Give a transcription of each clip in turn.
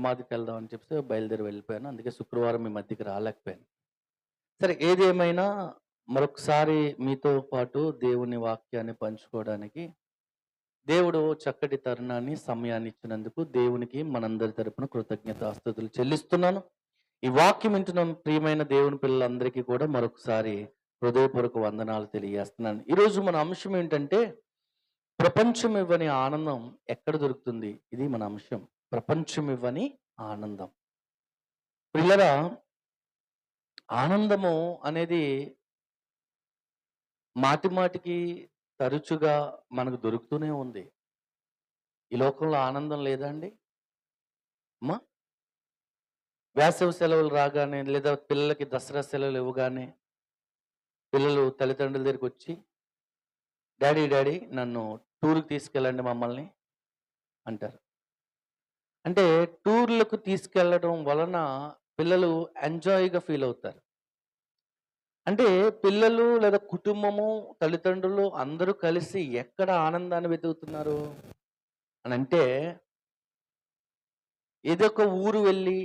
సమాధికి వెళ్దాం అని చెప్పి బయలుదేరి వెళ్ళిపోయాను. అందుకే శుక్రవారం మీ మధ్యకి రాలేకపోయాను. సరే ఏది ఏమైనా మరొకసారి మీతో పాటు దేవుని వాక్యాన్ని పంచుకోవడానికి దేవుడు చక్కటి తరుణాన్ని, సమయాన్ని ఇచ్చినందుకు దేవునికి మనందరి తరపున కృతజ్ఞతాస్తుతులు చెల్లిస్తున్నాను. ఈ వాక్యం వింటున్న ప్రియమైన దేవుని పిల్లలందరికీ కూడా మరొకసారి హృదయపూర్వక వందనాలు తెలియజేస్తున్నాను. ఈరోజు మన అంశం ఏంటంటే ప్రపంచం ఇవ్వని ఆనందం ఎక్కడ దొరుకుతుంది? ఇది మన అంశం. ప్రపంచం ఇవ్వని ఆనందం. పిల్లరా, ఆనందము అనేది మాటి మాటికి తరచుగా మనకు దొరుకుతూనే ఉంది. ఈ లోకంలో ఆనందం లేదా అండి? అమ్మా, వేసవి సెలవులు రాగానే లేదా పిల్లలకి దసరా సెలవులు ఇవ్వగానే పిల్లలు తల్లిదండ్రుల దగ్గరికి వచ్చి డాడీ డాడీ నన్ను టూర్కి తీసుకెళ్ళండి మమ్మల్ని అంటారు. అంటే టూర్లకు తీసుకెళ్ళడం వలన పిల్లలు ఎంజాయ్గా ఫీల్ అవుతారు. అంటే పిల్లలు లేదా కుటుంబము, తల్లిదండ్రులు అందరూ కలిసి ఎక్కడ ఆనందాన్ని వెతుకుతున్నారు అని అంటే, ఏదో ఒక ఊరు వెళ్ళి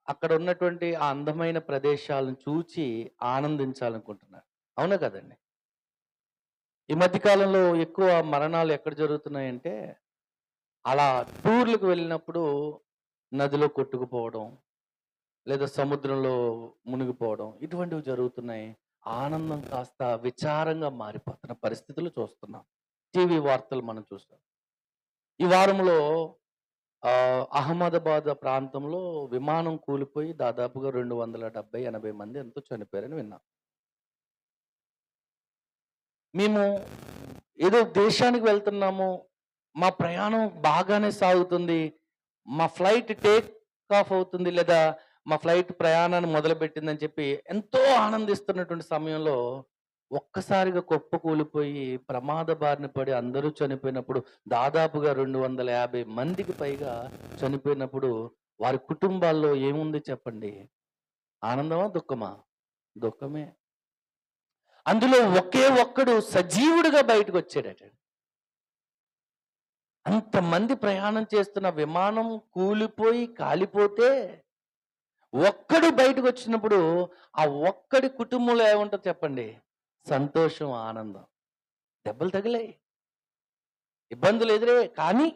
అక్కడ ఉన్నటువంటి ఆ అందమైన ప్రదేశాలను చూచి ఆనందించాలనుకుంటున్నారు. అవునా కదండి? ఈ మధ్య కాలంలో ఎక్కువ మరణాలు ఎక్కడ జరుగుతున్నాయంటే, అలా టూర్లకు వెళ్ళినప్పుడు నదిలో కొట్టుకుపోవడం, లేదా సముద్రంలో మునిగిపోవడం ఇటువంటివి జరుగుతున్నాయి. ఆనందం కాస్త విచారంగా మారిపోతున్న పరిస్థితులు చూస్తున్నాం. టీవీ వార్తలు మనం చూస్తాం. ఈ వారంలో అహ్మదాబాద్ ప్రాంతంలో విమానం కూలిపోయి దాదాపుగా 270-80 మంది ఎంతో చనిపోయారని విన్నాం. మేము ఏదో దేశానికి వెళ్తున్నాము, మా ప్రయాణం బాగానే సాగుతుంది, మా ఫ్లైట్ టేక్ ఆఫ్ అవుతుంది, లేదా మా ఫ్లైట్ ప్రయాణాన్ని మొదలుపెట్టిందని చెప్పి ఎంతో ఆనందిస్తున్నటువంటి సమయంలో ఒక్కసారిగా కుప్పకూలిపోయి ప్రమాద బారిన పడి అందరూ చనిపోయినప్పుడు, దాదాపుగా 250 మందికి పైగా చనిపోయినప్పుడు వారి కుటుంబాల్లో ఏముంది చెప్పండి? ఆనందమా? దుఃఖమా? దుఃఖమే. అందులో ఒకే ఒక్కడు సజీవుడిగా బయటకు వచ్చాడట. అంతమంది ప్రయాణం చేస్తున్న విమానం కూలిపోయి కాలిపోతే ఒక్కడు బయటకు వచ్చినప్పుడు ఆ ఒక్కడి కుటుంబంలో ఏముంటుంది చెప్పండి? సంతోషం, ఆనందం. దెబ్బలు తగిలాయి, ఇబ్బందులు ఎదురయ్యాయి, కానీ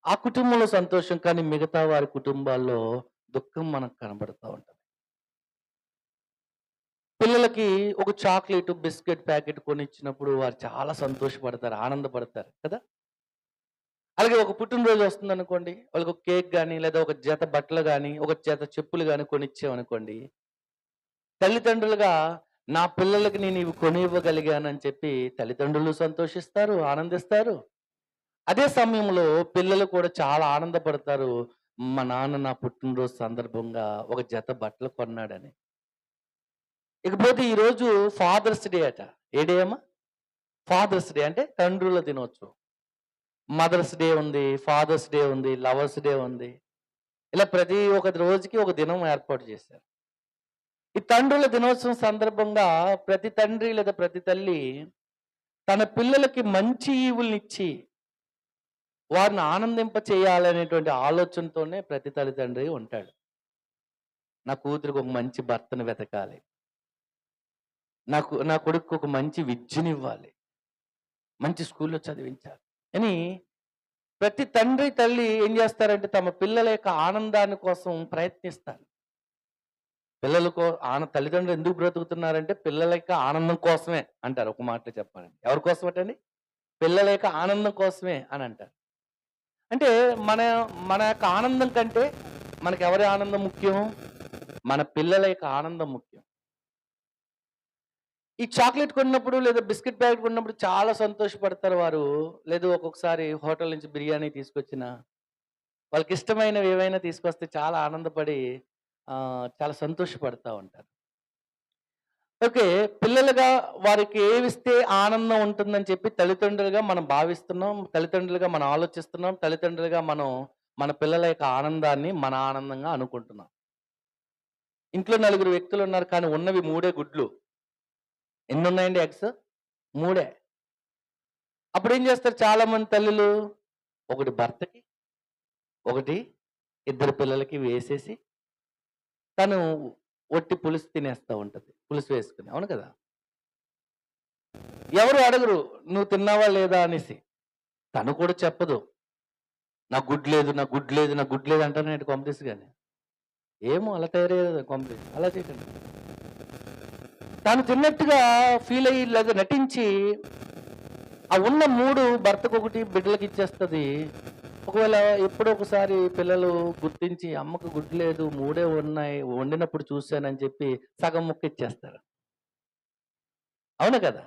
ఆ కుటుంబంలో సంతోషం. కానీ మిగతా వారి కుటుంబాల్లో దుఃఖం మనకు కనబడుతూ ఉంటుంది. పిల్లలకి ఒక చాక్లెట్, బిస్కెట్ ప్యాకెట్ కొనిచ్చినప్పుడు వారు చాలా సంతోషపడతారు, ఆనందపడతారు కదా. అలాగే ఒక పుట్టినరోజు వస్తుందనుకోండి, వాళ్ళకి ఒక కేక్ కానీ, లేదా ఒక జత బట్టలు కానీ, ఒక జత చెప్పులు కానీ కొనిచ్చామనుకోండి, తల్లిదండ్రులుగా నా పిల్లలకి నేను ఇవి కొనివ్వగలిగానని చెప్పి తల్లిదండ్రులు సంతోషిస్తారు, ఆనందిస్తారు. అదే సమయంలో పిల్లలు కూడా చాలా ఆనందపడతారు. మా నాన్న నా పుట్టినరోజు సందర్భంగా ఒక జత బట్టలు కొన్నాడని. ఇకపోతే ఈరోజు ఫాదర్స్ డే అట. ఏ డే అమ్మా? ఫాదర్స్ డే అంటే తండ్రుల దినోత్సవం. మదర్స్ డే ఉంది, ఫాదర్స్ డే ఉంది, లవర్స్ డే ఉంది. ఇలా ప్రతి ఒక రోజుకి ఒక దినం ఏర్పాటు చేశారు. ఈ తండ్రుల దినోత్సవం సందర్భంగా ప్రతి తండ్రి లేదా ప్రతి తల్లి తన పిల్లలకి మంచి ఈవుల్నిచ్చి వారిని ఆనందింప చేయాలనేటువంటి ఆలోచనతోనే ప్రతి తల్లిదండ్రి ఉంటాడు. నా కూతురికి ఒక మంచి భర్తను వెతకాలి, నా కొడుకు ఒక మంచి విద్యనివ్వాలి, మంచి స్కూల్లో చదివించాలి అని ప్రతి తండ్రి తల్లి ఏం చేస్తారంటే తమ పిల్లల యొక్క ఆనందాన్ని కోసం ప్రయత్నిస్తారు. పిల్లలకు తల్లిదండ్రులు ఎందుకు బ్రతుకుతున్నారంటే పిల్లల యొక్క ఆనందం కోసమే అంటారు. ఒక మాటలో చెప్పాలండి, ఎవరి కోసం అంటండి? పిల్లల యొక్క ఆనందం కోసమే అని అంటారు. అంటే మన మన యొక్క ఆనందం కంటే మనకి ఎవరి ఆనందం ముఖ్యం? మన పిల్లల యొక్క ఆనందం ముఖ్యం. ఈ చాక్లెట్ కొన్నప్పుడు లేదా బిస్కెట్ ప్యాకెట్ కొన్నప్పుడు చాలా సంతోషపడతారు వారు. లేదు ఒక్కొక్కసారి హోటల్ నుంచి బిర్యానీ తీసుకొచ్చిన, వాళ్ళకి ఇష్టమైనవి ఏవైనా తీసుకొస్తే చాలా ఆనందపడి చాలా సంతోషపడతా ఉంటారు. ఓకే. పిల్లలుగా వారికి ఏవిస్తే ఆనందం ఉంటుందని చెప్పి తల్లిదండ్రులుగా మనం భావిస్తున్నాం, తల్లిదండ్రులుగా మనం ఆలోచిస్తున్నాం, తల్లిదండ్రులుగా మనం మన పిల్లల యొక్క ఆనందాన్ని మన ఆనందంగా అనుకుంటున్నాం. ఇంట్లో నలుగురు వ్యక్తులు ఉన్నారు, కానీ ఉన్నవి 3 గుడ్లు. ఎన్ని ఉన్నాయండి ఎగ్స్? 3. అప్పుడు ఏం చేస్తారు చాలా మంది తల్లులు? ఒకటి భర్తకి, ఒకటి ఇద్దరు పిల్లలకి వేసేసి తను ఒట్టి పులుసు తినేస్తా ఉంటది. పులుసు వేసుకొని. అవును కదా! ఎవరు అడగరు నువ్వు తిన్నావా లేదా అనేసి. తను కూడా చెప్పదు. నాకు గుడ్డు లేదు, నాకు గుడ్డు లేదు, నాకు గుడ్డు లేదు అంటానేంటి కొంపదీసి గాని. ఏమో అలా తయారయ్యేది కొంపదీసి. అలా చేయకండి. తాను తిన్నట్టుగా ఫీల్ అయ్యి లేదా నటించి ఆ ఉన్న 3 భర్తకొకటి బిడ్డలకి ఇచ్చేస్తది. ఒకవేళ ఎప్పుడో ఒకసారి పిల్లలు గుర్తించి అమ్మకు గుడ్డు లేదు 3 ఉన్నాయి వండినప్పుడు చూశానని చెప్పి సగం ముక్క ఇచ్చేస్తారు. అవునా కదా!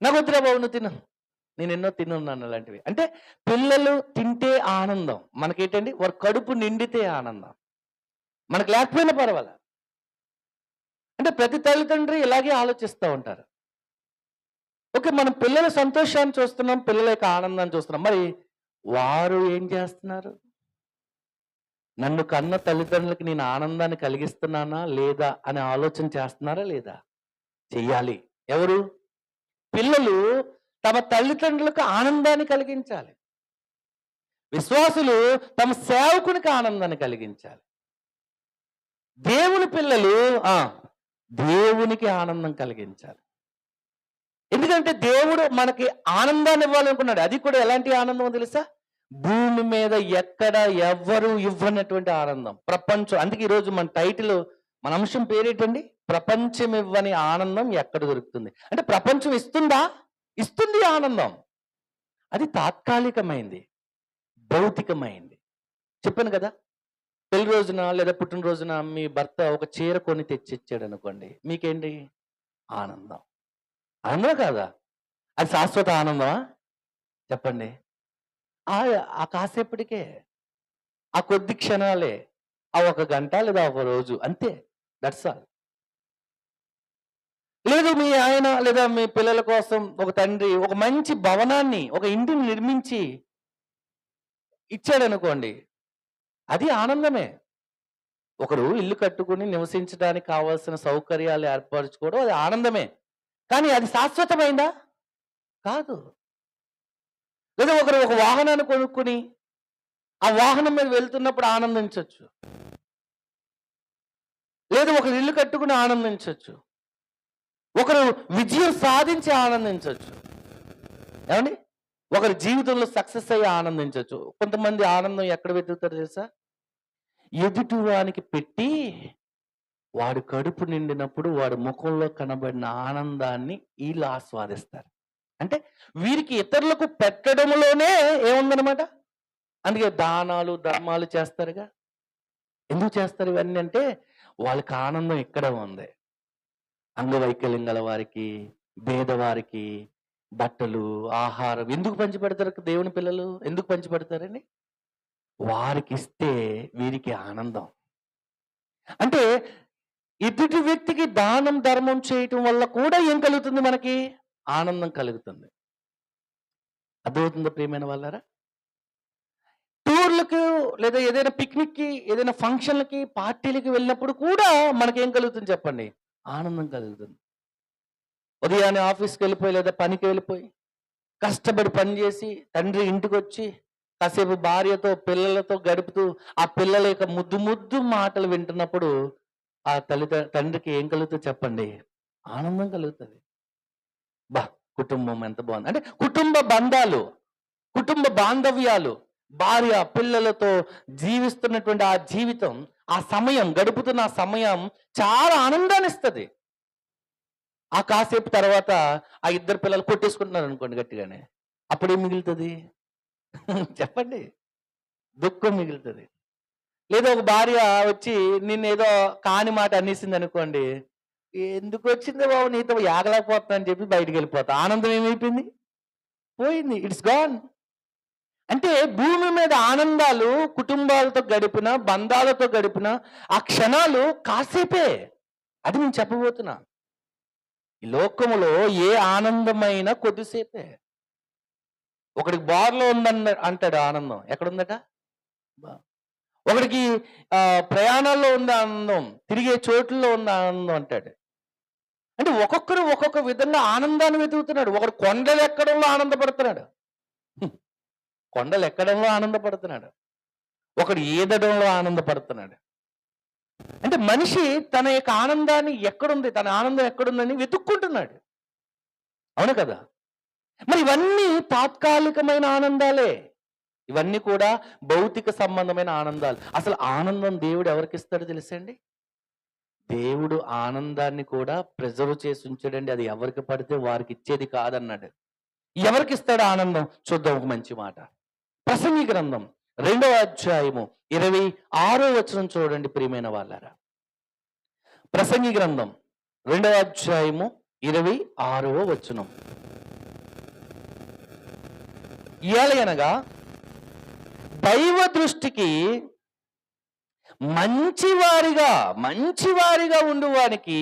నాకొద్దురా బాబు నువ్వు తిను. నేనెన్నో తినున్నాను అలాంటివి. అంటే పిల్లలు తింటే ఆనందం. మనకేంటండి వారి కడుపు నిండితే ఆనందం. మనకు లేకపోయినా పర్వాలా. అంటే ప్రతి తల్లిదండ్రి ఇలాగే ఆలోచిస్తా ఉంటారు. ఓకే. మనం పిల్లల సంతోషాన్ని చూస్తున్నాం. పిల్లల యొక్క ఆనందాన్ని చూస్తున్నాం. మరి వారు ఏం చేస్తున్నారు? నన్ను కన్న తల్లిదండ్రులకి నేను ఆనందాన్ని కలిగిస్తున్నానా? లేదా? అనే ఆలోచన చేస్తున్నారా? లేదా? చెయ్యాలి. ఎవరు? పిల్లలు తమ తల్లిదండ్రులకు ఆనందాన్ని కలిగించాలి. విశ్వాసులు తమ సేవకునికి ఆనందాన్ని కలిగించాలి. దేవుని పిల్లలు ఆ! దేవునికి ఆనందం కలిగించాలి. ఎందుకంటే దేవుడు మనకి ఆనందాన్ని ఇవ్వాలనుకున్నాడు. అది కూడా ఎలాంటి ఆనందమో తెలుసా? భూమి మీద ఎక్కడ ఎవ్వరు ఇవ్వనటువంటి ఆనందం. ప్రపంచం అందుకే ఈరోజు మన టైటిల్ మన అంశం పేరేంటండి? ప్రపంచం ఇవ్వని ఆనందం ఎక్కడ దొరుకుతుంది? అంటే ప్రపంచం ఇస్తుందా? ఇస్తుంది ఆనందం. అది తాత్కాలికమైంది. భౌతికమైంది. చెప్పాను కదా! పెళ్లి రోజున లేదా పుట్టినరోజున మీ భర్త ఒక చీర కొని తెచ్చిచ్చాడనుకోండి. మీకేంటి? ఆనందం. ఆనందమా కాదా? అది శాశ్వత ఆనందమా? చెప్పండి. ఆ! ఆ కాసేపటికే. ఆ కొద్ది క్షణాలే. ఆ ఒక గంట లేదా ఒక రోజు అంతే. That's all. లేదు మీ ఆయన లేదా మీ పిల్లల కోసం ఒక తండ్రి ఒక మంచి భవనాన్ని, ఒక ఇంటిని నిర్మించి ఇచ్చాడనుకోండి. అది ఆనందమే. ఒకరు ఇల్లు కట్టుకొని నివసించడానికి కావాల్సిన సౌకర్యాలు ఏర్పరచుకోవడం అది ఆనందమే. కానీ అది శాశ్వతమైందా? కాదు. లేదా ఒకరు ఒక వాహనాన్ని కొనుక్కొని ఆ వాహనం మీద వెళ్తున్నప్పుడు ఆనందించొచ్చు. లేదు ఒకరు ఇల్లు కట్టుకుని ఆనందించొచ్చు. ఒకరు విజయం సాధించి ఆనందించొచ్చు. ఏమండి? ఒకరి జీవితంలో సక్సెస్ అయ్యి ఆనందించొచ్చు. కొంతమంది ఆనందం ఎక్కడ వెతుకుతారో తెలుసా? ఎదుటి వానికి పెట్టి వాడు కడుపు నిండినప్పుడు వాడి ముఖంలో కనబడిన ఆనందాన్ని ఈళ్ళు ఆస్వాదిస్తారు. అంటే వీరికి ఇతరులకు పెట్టడంలోనే ఏముందనమాట? అందుకే దానాలు, ధర్మాలు చేస్తారుగా. ఎందుకు చేస్తారు ఇవన్నీ అంటే వాళ్ళకి ఆనందం ఇక్కడే ఉంది. అంగవైకల్యం గల వారికి, పేదవారికి బట్టలు, ఆహారం ఎందుకు పంచిపెడతారు దేవుని పిల్లలు? ఎందుకు పంచిపెడతారండి? వారికిస్తే వీరికి ఆనందం. అంటే ఎదుటి వ్యక్తికి దానం, ధర్మం చేయటం వల్ల కూడా ఏం కలుగుతుంది మనకి? ఆనందం కలుగుతుంది. అర్థమవుతుందా ప్రియమైన వాళ్ళారా? టూర్‌లకు లేదా ఏదైనా పిక్నిక్‌కి, ఏదైనా ఫంక్షన్‌లకి, పార్టీలకి వెళ్ళినప్పుడు కూడా మనకేం కలుగుతుంది చెప్పండి? ఆనందం కలుగుతుంది. ఉదయాన్నే ఆఫీస్‌కెళ్ళిపోయి లేదా పనికి వెళ్ళిపోయి, కష్టపడి పని చేసి, తండ్రి ఇంటికొచ్చి, కాసేపు భార్యతో, పిల్లలతో గడుపుతూ, ఆ పిల్లల యొక్క ముద్దు ముద్దు మాటలు వింటున్నప్పుడు, ఆ తండ్రికి ఏం కలుగుతది చెప్పండి? ఆనందం కలుగుతది. అబ్బా! కుటుంబం ఎంత బావుంది. అంటే కుటుంబ బంధాలు, కుటుంబ బాంధవ్యాలు, భార్య, పిల్లలతో జీవిస్తున్నటువంటి ఆ జీవితం, ఆ సమయం గడుపుతున్న ఆ సమయం చాలా ఆనందాన్నిస్తది. ఆ కాసేపు తర్వాత ఆ ఇద్దరు పిల్లలు కొట్టేసుకుంటున్నారనుకోండి గట్టిగానే. అప్పుడేం మిగులుతది? చెప్పండి. దుఃఖం మిగులుతది. లేదా ఒక భార్య వచ్చి నిన్నేదో కాని మాట అనేసిందనుకోండి. ఎందుకొచ్చిందే బాబు నీతో ఏగలేకపోతున్నా అని చెప్పి బయటికెళ్ళిపోతా. ఆనందం ఏమైపోయింది? పోయింది. It's gone. అంటే భూమి మీద ఆనందాలు కుటుంబాలతో గడిపిన, బంధాలతో గడిపిన ఆ క్షణాలు కాసేపే. అది నేను చెప్పబోతున్నా. ఈ లోకములో ఏ ఆనందమైనా కొద్దిసేపే. ఒకడికి బార్‌లో అంటాడు ఆనందం. ఎక్కడుందట? బా ఒకడికి ప్రయాణాల్లో ఉంది ఆనందం. తిరిగే చోటుల్లో ఉన్న ఆనందం అంటాడు. అంటే ఒక్కొక్కరు ఒక్కొక్క విధంగా ఆనందాన్ని వెతుకుతున్నాడు. ఒకడు కొండలెక్కడంలో ఆనందపడుతున్నాడు. హ్మ్. కొండలెక్కడంలో ఆనందపడుతున్నాడు. ఒకడు ఈదడంలో ఆనందపడుతున్నాడు. అంటే మనిషి తన యొక్క ఆనందాన్ని ఎక్కడుంది, తన ఆనందం ఎక్కడుందని వెతుక్కుంటున్నాడు. అవును కదా? మరి ఇవన్నీ తాత్కాలికమైన ఆనందాలే. ఇవన్నీ కూడా భౌతిక సంబంధమైన ఆనందాలు. అసలు ఆనందం దేవుడు ఎవరికిస్తాడో తెలుసండి? దేవుడు ఆనందాన్ని కూడా ప్రిజర్వ్ చేసి ఉంచాడండి. అది ఎవరికి పడితే వారికి ఇచ్చేది కాదన్నాడు. ఎవరికిస్తాడు ఆనందం? చూద్దాం ఒక మంచి మాట. ప్రసంగి గ్రంథం 2వ అధ్యాయము 26వ వచనం చూడండి ప్రియమైన వాళ్ళారా. ప్రసంగి గ్రంథం 2వ అధ్యాయము 26వ వచనం. ఏలయనగా దైవ దృష్టికి మంచివారిగా ఉండువానికి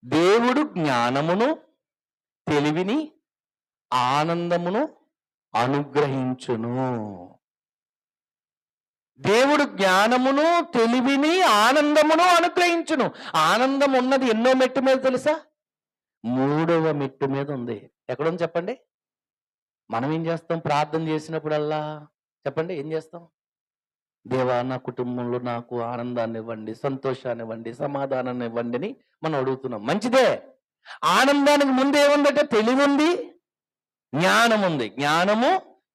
దేవుడు జ్ఞానమును, తెలివిని, ఆనందమును అనుగ్రహించును. దేవుడు జ్ఞానమును, తెలివిని, ఆనందమును అనుగ్రహించును. ఆనందం ఉన్నది ఎన్నో మెట్టు మీద తెలుసా? 3వ మెట్టు మీద ఉంది. ఎక్కడుంది చెప్పండి? మనం ఏం చేస్తాం ప్రార్థన చేసినప్పుడల్లా? చెప్పండి, ఏం చేస్తాం? దేవా, నా కుటుంబంలో నాకు ఆనందాన్ని ఇవ్వండి, సంతోషాన్ని ఇవ్వండి, సమాధానాన్ని ఇవ్వండి అని మనం అడుగుతున్నాం. మంచిదే. ఆనందానికి ముందు ఏముందంటే తెలివి ఉంది, జ్ఞానం ఉంది. జ్ఞానము,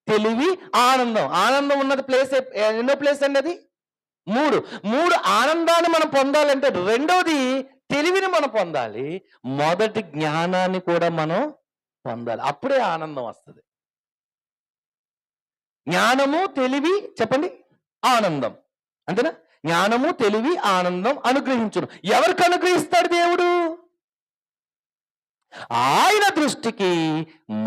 తెలివి, ఆనందం. ఆనందం ఉన్నది ప్లేస్ ఎన్నో ప్లేస్ అండి అది? 3 ఆనందాన్ని మనం పొందాలంటే రెండోది తెలివిని మనం పొందాలి, మొదటి జ్ఞానాన్ని కూడా మనం పొందాలి. అప్పుడే ఆనందం వస్తుంది. జ్ఞానము, తెలివి, చెప్పండి, ఆనందం. అంతేనా? జ్ఞానము, తెలివి, ఆనందం అనుగ్రహించును. ఎవరికి అనుగ్రహిస్తాడు దేవుడు? ఆయన దృష్టికి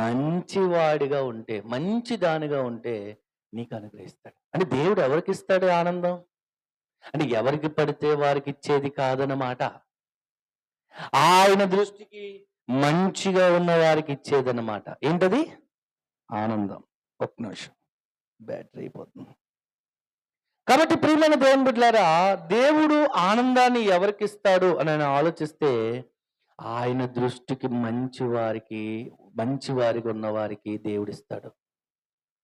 మంచివాడిగా ఉంటే, మంచిదానిగా ఉంటే నీకు అనుగ్రహిస్తాడు. అంటే దేవుడు ఎవరికి ఇస్తాడు ఆనందం? అంటే ఎవరికి పడితే వారికి ఇచ్చేది కాదన్నమాట. ఆయన దృష్టికి మంచిగా ఉన్న వారికి ఇచ్చేదన్నమాట. ఏంటది? ఆనందం. ఒక్క నిమిషం, బ్యాటరీ అయిపోతుంది. కాబట్టి ప్రియమైన దేవుని బిడ్డలారా, దేవుడు ఆనందాన్ని ఎవరికి ఇస్తాడు అని ఆలోచిస్తే ఆయన దృష్టికి మంచివారిగా ఉన్న వారికి దేవుడు ఇస్తాడు.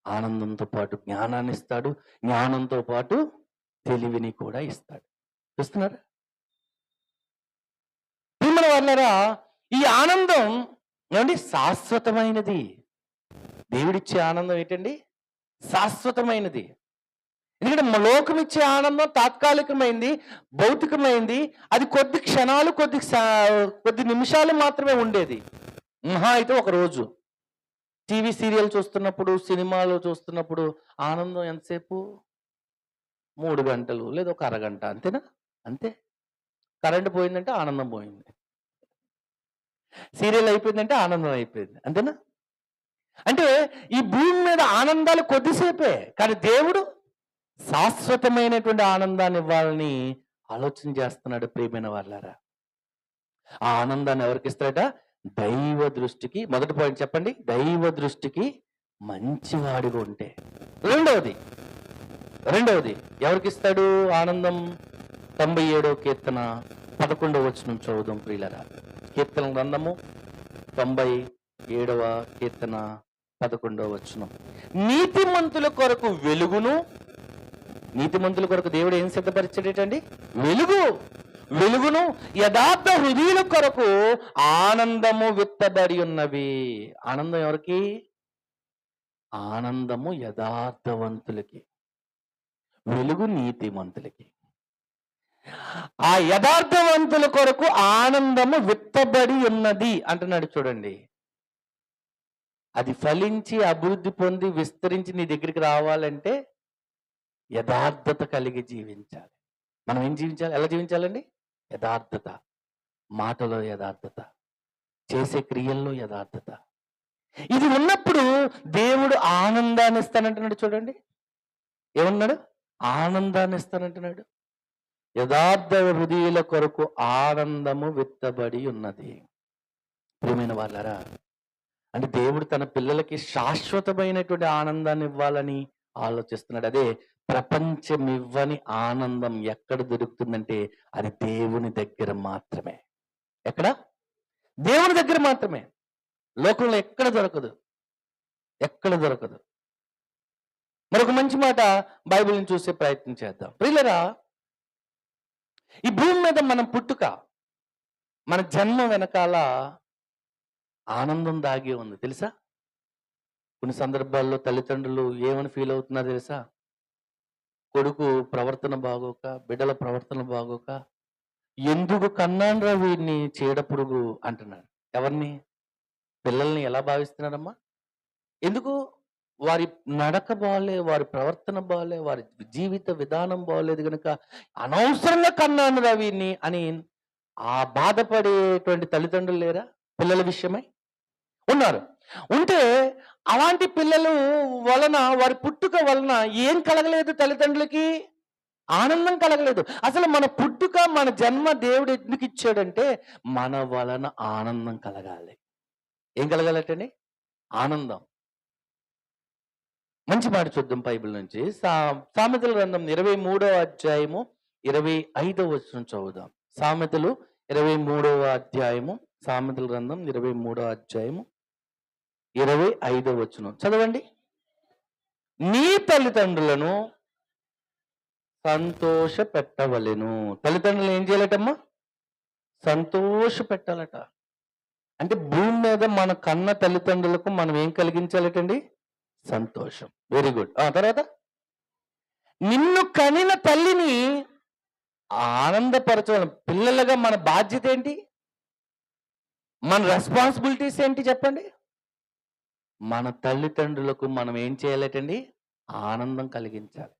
ఆనందంతో పాటు జ్ఞానాన్ని ఇస్తాడు, జ్ఞానంతో పాటు తెలివిని కూడా ఇస్తాడు. చూస్తున్నారా ప్రియమైన వాళ్ళారా? ఈ ఆనందం ఏమండి శాశ్వతమైనది. దేవుడిచ్చే ఆనందం ఏంటండి? శాశ్వతమైనది. ఎందుకంటే లోకం ఇచ్చే ఆనందం తాత్కాలికమైంది, భౌతికమైంది. అది కొద్ది క్షణాలు, కొద్ది నిమిషాలు మాత్రమే ఉండేది. మహా అయితే ఒక రోజు. టీవీ సీరియల్ చూస్తున్నప్పుడు, సినిమాలు చూస్తున్నప్పుడు ఆనందం ఎంతసేపు? 3 గంటలు లేదా ఒక అరగంట. అంతేనా? అంతే. కరెంట్ పోయిందంటే ఆనందం పోయింది. సీరియల్ అయిపోయిందంటే ఆనందం అయిపోయింది. అంతేనా? అంటే ఈ భూమి మీద ఆనందాలు కొద్దిసేపే, కానీ దేవుడు శాశ్వతమైనటువంటి ఆనందాన్ని ఇవ్వాలని ఆలోచన చేస్తున్నాడు. ప్రియమైన వాళ్ళారా, ఆ ఆనందాన్ని ఎవరికి ఇస్తాడట? దైవ దృష్టికి. మొదటి పాయింట్ చెప్పండి, దైవ దృష్టికి మంచివాడిగా ఉంటే. రెండవది ఎవరికి ఇస్తాడు ఆనందం? 97వ కీర్తన 11వ వచనం చదువుదాం ప్రియులరా. కీర్తన గ్రంథము 97వ కీర్తన 11వ వచనం. నీతిమంతుల కొరకు వెలుగును, నీతిమంతుల కొరకు దేవుడు ఏం సిద్ధపరిచాడేటండి? వెలుగును, యథార్థ హృదయుల కొరకు ఆనందము విత్తబడి ఉన్నవి. ఆనందం ఎవరికి? ఆనందము యథార్థవంతులకి, వెలుగు నీతిమంతులకి. ఆ యథార్థవంతుల కొరకు ఆనందము విత్తబడి ఉన్నది అంటున్నాడు. చూడండి, అది ఫలించి అభివృద్ధి పొంది విస్తరించి నీ దగ్గరికి రావాలంటే యథార్థత కలిగి జీవించాలి. మనం ఏం జీవించాలి? ఎలా జీవించాలండి? యథార్థత. మాటలో యథార్థత, చేసే క్రియల్లో యథార్థత. ఇది ఉన్నప్పుడు దేవుడు ఆనందాన్ని ఇస్తానంటున్నాడు. చూడండి, ఏమన్నాడు? ఆనందాన్ని ఇస్తానంటున్నాడు. యథార్థ హృదయుల కొరకు ఆనందము విత్తబడి ఉన్నది. ప్రియమైన వాళ్ళారా, అంటే దేవుడు తన పిల్లలకి శాశ్వతమైనటువంటి ఆనందాన్ని ఇవ్వాలని ఆలోచిస్తున్నాడు. అదే ప్రపంచం ఇవ్వని ఆనందం ఎక్కడ దొరుకుతుందంటే అది దేవుని దగ్గర మాత్రమే. ఎక్కడ? దేవుని దగ్గర మాత్రమే. లోకంలో ఎక్కడ దొరకదు. మరొక మంచి మాట బైబిల్ని చూసే ప్రయత్నం చేద్దాం. ప్రియులరా, ఈ భూమి మీద మన పుట్టుక, మన జన్మ వెనకాల ఆనందం దాగి ఉంది తెలుసా? కొన్ని సందర్భాల్లో తల్లిదండ్రులు ఏమని ఫీల్ అవుతున్నారో తెలుసా? కొడుకు ప్రవర్తన బాగోక, బిడ్డల ప్రవర్తన బాగోక, ఎందుకు కన్నాన్రా వీడిని చీడపురుగు అంటున్నారు. ఎవరిని? పిల్లల్ని ఎలా భావిస్తున్నారమ్మా? ఎందుకు? వారి నడక బాలే, వారి ప్రవర్తన బాలే, వారి జీవిత విధానం బాగోలేదు గనుక అనవసరంగా కన్నానురా వీడిని అని ఆ బాధపడేటువంటి తల్లిదండ్రులు లేరా? పిల్లల విషయమై ఉన్నారు. ఉంటే అలాంటి పిల్లలు వలన, వారి పుట్టుక వలన ఏం కలగలేదు తల్లిదండ్రులకి? ఆనందం కలగలేదు. అసలు మన పుట్టుక, మన జన్మ దేవుడు ఎందుకు ఇచ్చాడంటే మన వలన ఆనందం కలగాలి. ఏం కలగాలటండి? ఆనందం. మంచి మాట చూద్దాం బైబిల్ నుంచి. సామెతల గ్రంథం 23వ అధ్యాయము 25వ వచనం చదువుదాం. సామెతలు 23వ అధ్యాయము, సామెతల గ్రంథం 23వ అధ్యాయము 25వ వచనం చదవండి. నీ తల్లిదండ్రులను సంతోష పెట్టవలెను. తల్లిదండ్రులు ఏం చేయాలటమ్మా? సంతోష పెట్టాలట. అంటే భూమి మీద మన కన్న తల్లిదండ్రులకు మనం ఏం కలిగించాలటండి? సంతోషం. Very good. తర్వాత నిన్ను కనిన తల్లిని ఆనందపరచడం. పిల్లలుగా మన బాధ్యత ఏంటి? మన రెస్పాన్సిబిలిటీస్ ఏంటి చెప్పండి? మన తల్లిదండ్రులకు మనం ఏం చేయాలటండి? ఆనందం కలిగించాలి.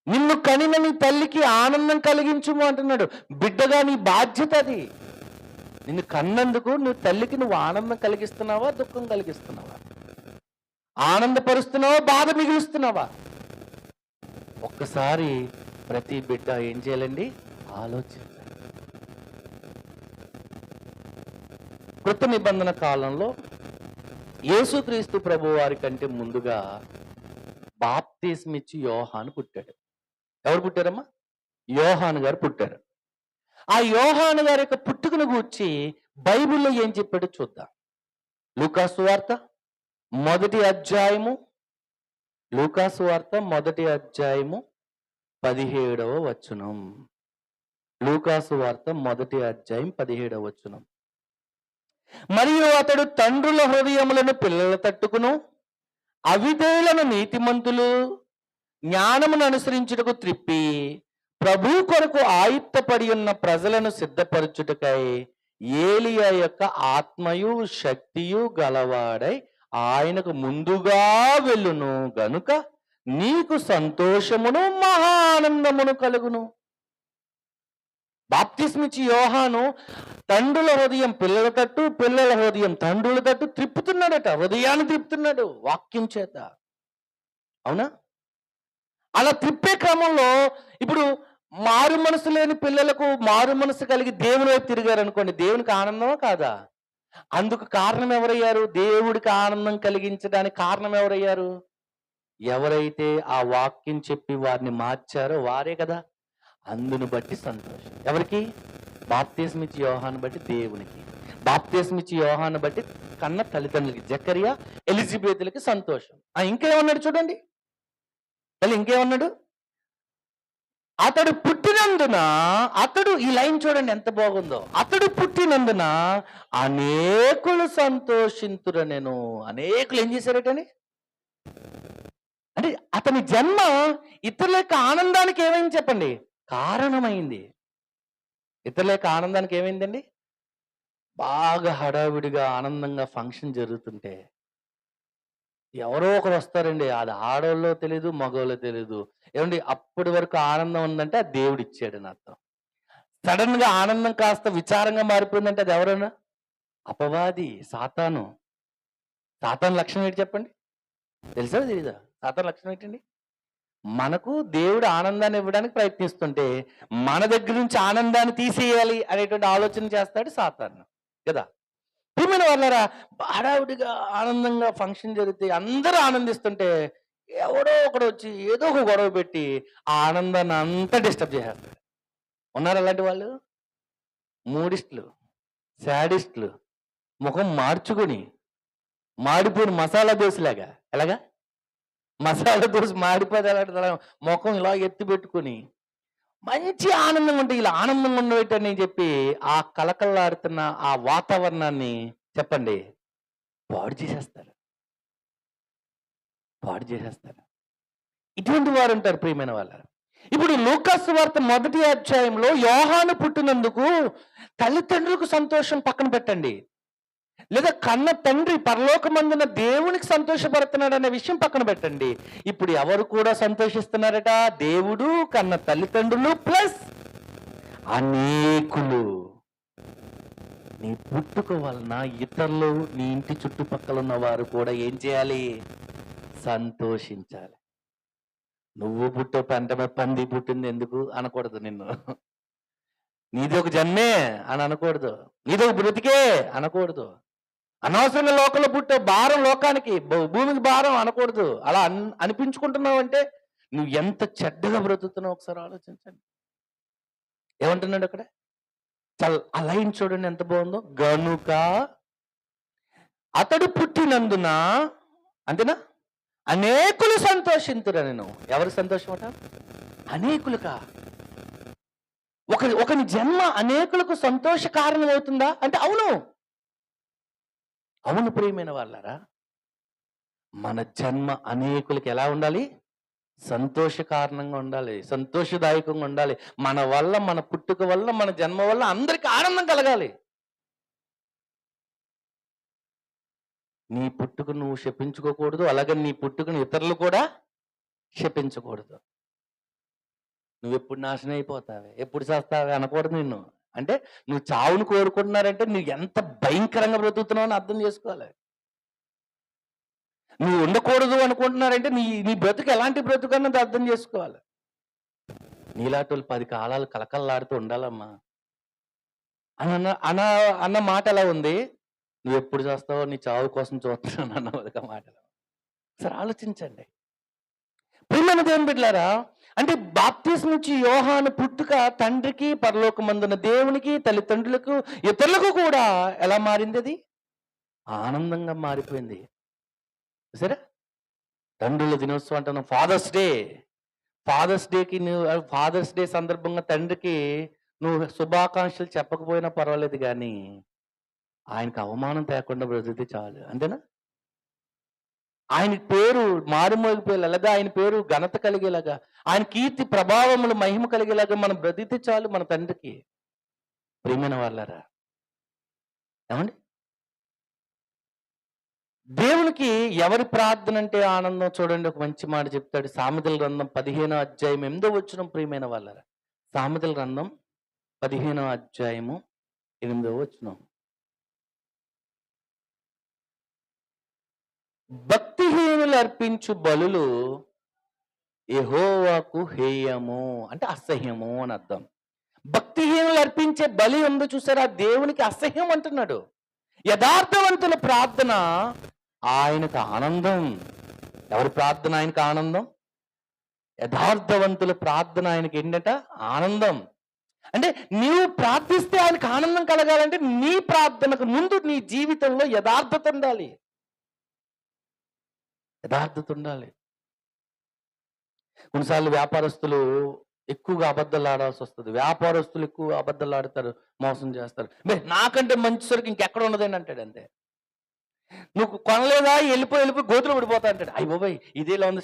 నిన్ను కనిన నీ తల్లికి ఆనందం కలిగించుము అంటున్నాడు. బిడ్డగా నీ బాధ్యత అది. నిన్ను కన్నందుకు నువ్వు తల్లికి నువ్వు ఆనందం కలిగిస్తున్నావా, దుఃఖం కలిగిస్తున్నావా? ఆనందపరుస్తున్నావా, బాధ మిగులుస్తున్నావా? ఒక్కసారి ప్రతి బిడ్డ ఏం చేయాలండి? ఆలోచించాలి. కృత నిబంధన కాలంలో యేసుక్రీస్తు ప్రభు వారి కంటే ముందుగా బాప్తిస్మిచ్చి యోహాను పుట్టాడు. ఎవరు పుట్టారమ్మా? యోహాను గారు పుట్టారు. ఆ యోహాను గారి యొక్క పుట్టుకను గూర్చి బైబిల్లో ఏం చెప్పాడో చూద్దాం. లూకాసు వార్త మొదటి అధ్యాయము, లూకాసు వార్త మొదటి అధ్యాయము 17వ వచనం. లూకాసు వార్త మొదటి అధ్యాయం 17వ వచనం. మరియు అతడు తండ్రుల హృదయములను పిల్లల తట్టుకును, అవిధేయులను నీతిమంతులు జ్ఞానమును అనుసరించుటకు త్రిప్పి, ప్రభు కొరకు ఆయుత్తపడి ఉన్న ప్రజలను సిద్ధపరచుటకై ఏలియా యొక్క ఆత్మయు శక్తియు గలవాడై ఆయనకు ముందుగా వెళ్ళును గనుక నీకు సంతోషమును మహా ఆనందమును కలుగును. బాప్తిస్మిచ్చి యోహాను తండ్రుల హృదయం పిల్లల తట్టు, పిల్లల హృదయం తండ్రుల తట్టు త్రిప్పుతున్నాడట. హృదయాన్ని త్రిప్పుతున్నాడు వాక్యం చేత. అవునా? అలా త్రిప్పే క్రమంలో ఇప్పుడు మారు మనసు లేని పిల్లలకు మారు మనసు కలిగి దేవుని వైపు తిరిగారు అనుకోండి, దేవునికి ఆనందమా కాదా? అందుకు కారణం ఎవరయ్యారు? దేవుడికి ఆనందం కలిగించడానికి కారణం ఎవరయ్యారు? ఎవరైతే ఆ వాక్యం చెప్పి వారిని మార్చారో వారే కదా. అందును బట్టి సంతోషం. ఎవరికి? బాప్తిస్మిచ్చి యోహాను బట్టి దేవునికి, బాప్తిస్మిచ్చి యోహాను బట్టి కన్న తల్లిదండ్రులకి, జకరియా ఎలిజబెతులకి సంతోషం. ఇంకేమన్నాడు చూడండి. ఇంకేమన్నాడు? అతడు పుట్టినందున, అతడు, ఈ లైన్ చూడండి ఎంత బాగుందో. అతడు పుట్టినందున అనేకులు సంతోషింతుర. నేను అనేకులు ఏం చేశారటని? అంటే అతని జన్మ ఇతరుల యొక్క ఆనందానికి ఏమైంది చెప్పండి? కారణమైంది. ఇతరుల యొక్క ఆనందానికి ఏమైందండి? బాగా హడావిడిగా ఆనందంగా ఫంక్షన్ జరుగుతుంటే ఎవరో ఒకరు వస్తారండి. అది ఆడోళ్ళో తెలీదు, మగోళ్ళో తెలీదు. ఏమండి అప్పటి వరకు ఆనందం ఉందంటే అది దేవుడు ఇచ్చాడని అర్థం. సడన్ గా ఆనందం కాస్త విచారంగా మారిపోయిందంటే అది ఎవరన్నా? అపవాది, సాతాను. సాతాను లక్షణం ఏంటి చెప్పండి? తెలుసా తెలీదా? సాతాను లక్షణం ఏంటండి? మనకు దేవుడు ఆనందాన్ని ఇవ్వడానికి ప్రయత్నిస్తుంటే మన దగ్గర నుంచి ఆనందాన్ని తీసేయాలి అనేటువంటి ఆలోచన చేస్తాడు సాతాను కదా. ప్రియమైన వాళ్ళారా, హడావుడిగా ఆనందంగా ఫంక్షన్ జరిగితే అందరూ ఆనందిస్తుంటే ఎవడో ఒకడు వచ్చి ఏదో ఒక గొడవ పెట్టి ఆ ఆనందాన్ని అంతా డిస్టర్బ్ చేసేస్తాడు. ఉన్నారు అలాంటి వాళ్ళు? మూడిస్టులు, శాడిస్టులు, ముఖం మార్చుకొని మాడిపోయిన మసాలా దోశలాగా. ఎలాగా? మసాలా దోస మాడిపోతే అలాంటి ముఖం ఇలా ఎత్తి పెట్టుకుని మంచి ఆనందంగా ఉంటే ఇలా ఆనందంగా ఉండేటని చెప్పి ఆ కలకల్లాడుతున్న ఆ వాతావరణాన్ని చెప్పండి పాడు చేసేస్తారు. పాడు చేసేస్తారు. ఇటువంటి వారు ఉంటారు ప్రియమైన వాళ్ళారా. ఇప్పుడు లూకా సువార్త 1వ అధ్యాయంలో యోహాను పుట్టినందుకు తల్లిదండ్రులకు సంతోషం పక్కన పెట్టండి. లేదా కన్న తండ్రి పరలోకమందున దేవునికి సంతోషపడుతున్నాడు అనే విషయం పక్కన పెట్టండి. ఇప్పుడు ఎవరు కూడా సంతోషిస్తున్నారట? దేవుడు, కన్న తల్లిదండ్రులు ప్లస్ అనేకులు. నీ పుట్టుక వలన ఇతరులు, నీ ఇంటి చుట్టుపక్కల ఉన్న వారు కూడా ఏం చేయాలి? సంతోషించాలి. నువ్వు పుట్టో పెంటమే పంది పుట్టింది ఎందుకు అనకూడదు నిన్ను. నీది ఒక జన్మే అని అనకూడదు. నీది ఒక బ్రతికే అనకూడదు. అనవసరంగా లోకంలో పుట్టే భారం లోకానికి, భూమికి భారం అనకూడదు. అలా అనిపించుకుంటున్నావు అంటే నువ్వు ఎంత చెడ్డగా బ్రతుకుతున్నావు ఒకసారి ఆలోచించండి. ఏమంటున్నాడు అక్కడ? ఆ లైన్ చూడండి ఎంత బాగుందో. గనుక అతడు పుట్టినందున, అంతేనా, అనేకులు సంతోషింతురా. నేను ఎవరు సంతోషమట? అనేకులుగా. ఒకని జన్మ అనేకులకు సంతోష కారణం అవుతుందా అంటే అవును. అవును ప్రియమైన వాళ్ళారా, మన జన్మ అనేకులకి ఎలా ఉండాలి? సంతోష కారణంగా ఉండాలి, సంతోషదాయకంగా ఉండాలి. మన వల్ల, మన పుట్టుక వల్ల, మన జన్మ వల్ల అందరికి ఆనందం కలగాలి. నీ పుట్టుకు నువ్వు శపించుకోకూడదు, అలాగే నీ పుట్టుకుని ఇతరులు కూడా శపించకూడదు. నువ్వెప్పుడు నాశనం అయిపోతావే, ఎప్పుడు చేస్తావే అనకూడదు నిన్ను. అంటే నువ్వు చావును కోరుకుంటున్నారంటే నువ్వు ఎంత భయంకరంగా బ్రతుకుతున్నావు అని అర్థం చేసుకోవాలి. నువ్వు ఉండకూడదు అనుకుంటున్నారంటే నీ నీ బ్రతుకు ఎలాంటి బ్రతుకు అన్నది అర్థం చేసుకోవాలి. నీలాంటి 10 కాలాలు కలకల్లాడుతూ ఉండాలమ్మా అన్న అన్న అన్న మాట ఎలా ఉంది? నువ్వు ఎప్పుడు చేస్తావో నీ చావు కోసం చూస్తున్నాను అన్న మాట. సరే ఆలోచించండి ప్రియమైన దేవుని బిడ్డలారా. అంటే బాప్తిస్మం నుంచి యోహాను పుట్టుక తండ్రికి, పరలోకమందున దేవునికి, తల్లిదండ్రులకు, ఇతరులకు కూడా ఎలా మారింది? అది ఆనందంగా మారిపోయింది. సరే, తండ్రుల దినోత్సవం అంటున్నాం, ఫాదర్స్ డే. ఫాదర్స్ డే సందర్భంగా తండ్రికి నువ్వు శుభాకాంక్షలు చెప్పకపోయినా పర్వాలేదు, కానీ ఆయనకు అవమానం తేకుండా బ్రతికితే చాలు. అంతేనా? ఆయన పేరు మారుమోగిపోయేలా, లేదా ఆయన పేరు ఘనత కలిగేలాగా, ఆయన కీర్తి ప్రభావములు మహిమ కలిగేలాగా మనం బ్రతికితే చాలు మన తండ్రికి. ప్రియమైన వాళ్ళారా, ఏమండి? దేవునికి ఎవరి ప్రార్థన అంటే ఆనందం? చూడండి, ఒక మంచి మాట చెప్తాడు. సామెతల గ్రంథం 15వ అధ్యాయం 8వ వచనం. ప్రియమైన వాళ్ళారా, సామెతల గ్రంథం 15వ అధ్యాయము 8వ వచనం. భక్తిహీనులు అర్పించు బలులు యెహోవాకు హేయము, అంటే అసహ్యము అని అర్థం. భక్తిహీనులు అర్పించే బలి ఉందో చూసారా, దేవునికి అసహ్యం అంటున్నాడు. యథార్థవంతుల ప్రార్థన ఆయనకు ఆనందం. ఎవరి ప్రార్థన ఆయనకు ఆనందం? యథార్థవంతుల ప్రార్థన ఆయనకి ఏంటంట? ఆనందం. అంటే నీవు ప్రార్థిస్తే ఆయనకు ఆనందం కలగాలంటే నీ ప్రార్థనకు ముందు నీ జీవితంలో యథార్థత ఉండాలి. యథార్థత ఉండాలి. కొన్నిసార్లు వ్యాపారస్తులు ఎక్కువగా అబద్ధాలు ఆడాల్సి వస్తుంది. వ్యాపారస్తులు ఎక్కువ అబద్ధాలు ఆడతారు, మోసం చేస్తారు. నాకంటే మంచి సరుకు ఇంకెక్కడ ఉండదని అంటాడు. అంతే. నువ్వు కొనలేదా, వెళ్ళిపోయి గోతులు పడిపోతా అంటాడు. అయ్యి బాబాయ్, ఇదేలా ఉంది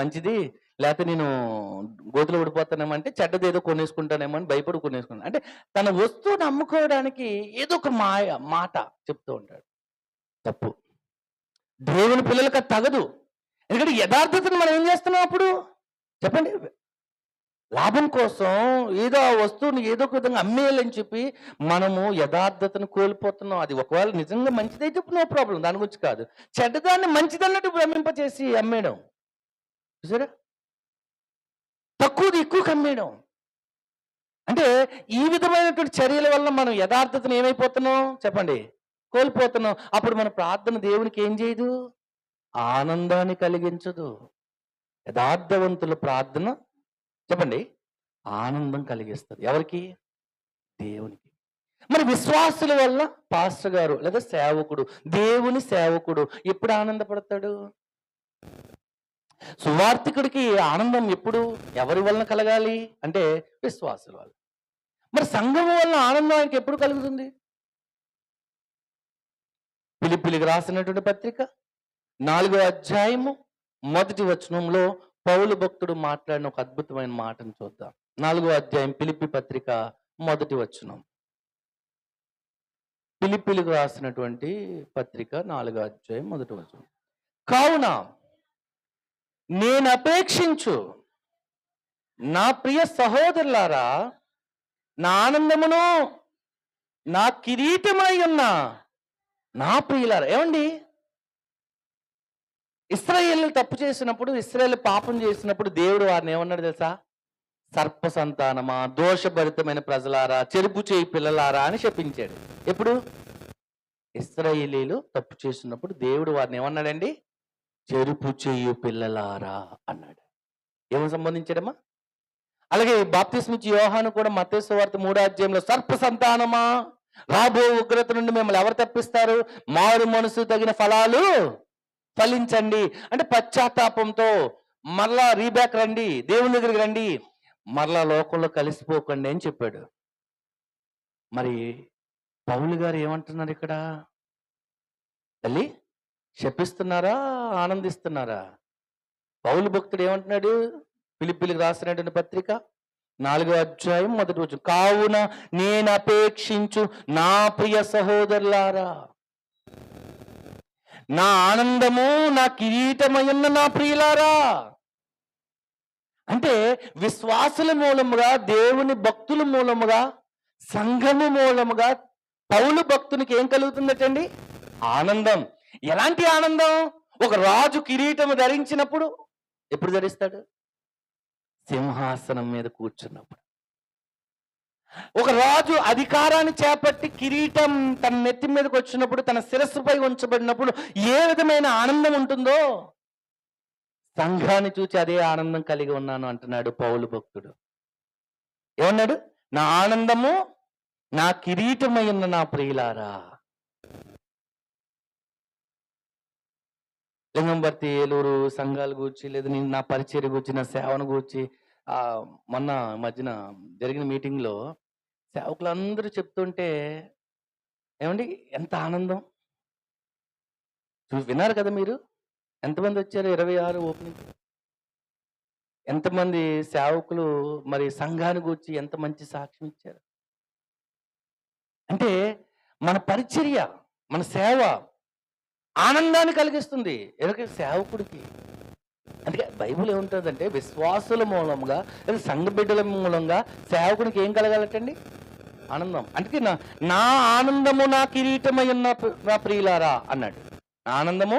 మంచిది, లేకపోతే నేను గోతులు పడిపోతానేమో, అంటే చెడ్డది ఏదో కొనేసుకుంటానేమో అని భయపడి కొనేసుకున్నాను. అంటే తన వస్తువుని అమ్ముకోవడానికి ఏదో ఒక మాట చెప్తూ ఉంటాడు. తప్పు. దేవుని పిల్లలకు అది తగదు. ఎందుకంటే యథార్థతను మనం ఏం చేస్తున్నాం అప్పుడు? చెప్పండి. లాభం కోసం ఏదో ఆ వస్తువుని ఏదో ఒక విధంగా అమ్మేయాలని చెప్పి మనము యథార్థతను కోల్పోతున్నాం. అది ఒకవేళ నిజంగా మంచిదైతే నో ప్రాబ్లం, దాని గురించి కాదు. చెడ్డదాన్ని మంచిదన్నట్టు భ్రమింపచేసి అమ్మేయడం, చూసారా? తక్కువది ఎక్కువకి అమ్మేయడం. అంటే ఈ విధమైనటువంటి చర్యల వల్ల మనం యథార్థతను ఏమైపోతున్నాం చెప్పండి? కోల్పోతున్నాం. అప్పుడు మన ప్రార్థన దేవునికి ఏం చేయదు? ఆనందాన్ని కలిగించదు. యథార్థవంతుల ప్రార్థన చెప్పండి ఆనందం కలిగిస్తుంది. ఎవరికి? దేవునికి. మరి విశ్వాసుల వల్ల పాస్టర్ గారు లేదా సేవకుడు, దేవుని సేవకుడు ఎప్పుడు ఆనందపడతాడు? సువార్థికుడికి ఆనందం ఎప్పుడు ఎవరి వలన కలగాలి అంటే విశ్వాసుల వల్ల. మరి సంఘం వలన ఆనందం ఆయనకి ఎప్పుడు కలుగుతుంది? ఫిలిప్పీయులకు రాసినటువంటి పత్రిక 4వ అధ్యాయము 1వ వచనంలో పౌలు భక్తుడు మాట్లాడిన ఒక అద్భుతమైన మాటను చూద్దాం. 4వ అధ్యాయం ఫిలిప్పీ పత్రిక 1వ వచనం. ఫిలిప్పీయులకు రాసినటువంటి పత్రిక 4వ అధ్యాయం 1వ వచనం. కావున నేను అపేక్షించు నా ప్రియ సహోదరులారా, నా ఆనందమును నా కిరీటమై ఉన్న నా ప్రియులారా. ఏమండి, ఇశ్రాయేలు తప్పు చేసినప్పుడు, ఇశ్రాయేలు పాపం చేసినప్పుడు దేవుడు వారిని ఏమన్నాడు తెలుసా? సర్ప సంతానమా, దోషభరితమైన ప్రజలారా, చెరుపు చేయి పిల్లలారా అని శపించాడు. ఎప్పుడు? ఇశ్రాయేలీలు తప్పు చేసినప్పుడు దేవుడు వారిని ఏమన్నాడండి? చెరుపు చెయ్యు పిల్లలారా అన్నాడు. ఏమని సంబంధించాడమ్మా? అలాగే బాప్తిస్మిచ్చి యోహాను కూడా మత్తయి సువార్త 3వ అధ్యాయంలో సర్ప సంతానమా, రాబో ఉగ్రత నుండి మిమ్మల్ని ఎవరు తప్పిస్తారు? మారు మనసు తగిన ఫలాలు ఫలించండి. అంటే పశ్చాత్తాపంతో మరలా రీబ్యాక్ రండి, దేవుని దగ్గరికి రండి, మరలా లోకంలో కలిసిపోకండి అని చెప్పాడు. మరి పౌలు గారు ఏమంటున్నారు ఇక్కడ? తల్లి శపిస్తున్నారా, ఆనందిస్తున్నారా? పౌలు భక్తుడు ఏమంటున్నాడు? ఫిలిప్పీయులకు రాసినటువంటి పత్రిక 4వ అధ్యాయం 1వ వచనం. కావున నేను అపేక్షించు నా ప్రియ సహోదరులారా, నా ఆనందము నా కిరీటమయ్యున్న నా ప్రియులారా. అంటే విశ్వాసుల మూలముగా, దేవుని భక్తుల మూలముగా, సంఘము మూలముగా పౌలు భక్తునికి ఏం కలుగుతుందటండి? ఆనందం. ఎలాంటి ఆనందం? ఒక రాజు కిరీటము ధరించినప్పుడు. ఎప్పుడు ధరిస్తాడు? సింహాసనం మీద కూర్చున్నప్పుడు. ఒక రాజు అధికారాన్ని చేపట్టి కిరీటం తన నెత్తి మీదకి వచ్చినప్పుడు, తన శిరస్సుపై ఉంచబడినప్పుడు ఏ విధమైన ఆనందం ఉంటుందో, సంఘాన్ని చూచి అదే ఆనందం కలిగి ఉన్నాను అంటున్నాడు పౌలు భక్తుడు. ఏమన్నాడు? నా ఆనందము నా కిరీటమై ఉన్న నా ప్రియులారా. లింగంబర్తి, ఏలూరు సంఘాల గురించి, లేదా నేను నా పరిచర్య గురించి, నా సేవను గురించి మొన్న మధ్యన జరిగిన మీటింగ్లో సేవకులందరూ చెప్తుంటే ఏమండి ఎంత ఆనందం. విన్నారు కదా మీరు? ఎంతమంది వచ్చారు? 26 ఓపెనింగ్. ఎంతమంది సేవకులు మరి సంఘాన్ని గురించి ఎంత మంచి సాక్ష్యం ఇచ్చారు. అంటే మన పరిచర్య, మన సేవ ఆనందాన్ని కలిగిస్తుంది ఎవరికి? సేవకుడికి. అందుకే బైబిల్ ఏముంటుందంటే విశ్వాసుల మూలంగా, లేదా సంఘ బిడ్డల మూలంగా సేవకుడికి ఏం కలగాలటండి? ఆనందం. అందుకే నా ఆనందము నా కిరీటమై ఉన్న నా ప్రియులారా అన్నాడు. నా ఆనందము.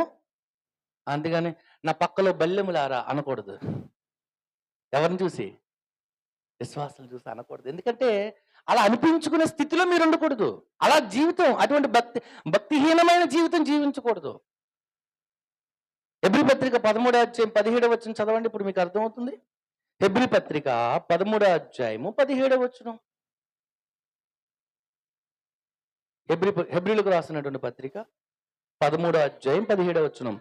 అంతేగాని నా పక్కలో బల్లెములారా అనకూడదు. ఎవరిని చూసి? విశ్వాసాలు చూసి అనకూడదు. ఎందుకంటే అలా అనిపించుకునే స్థితిలో మీరు ఉండకూడదు. అలా జీవితం, అటువంటి భక్తిహీనమైన జీవితం జీవించకూడదు. హెబ్రీ పత్రిక 13వ అధ్యాయం 17వ వచనం చదవండి, ఇప్పుడు మీకు అర్థమవుతుంది. హెబ్రీ పత్రిక 13వ అధ్యాయము 17వ వచనం. హెబ్రీలకు రాసినటువంటి పత్రిక 13వ అధ్యాయం 17వ వచనం.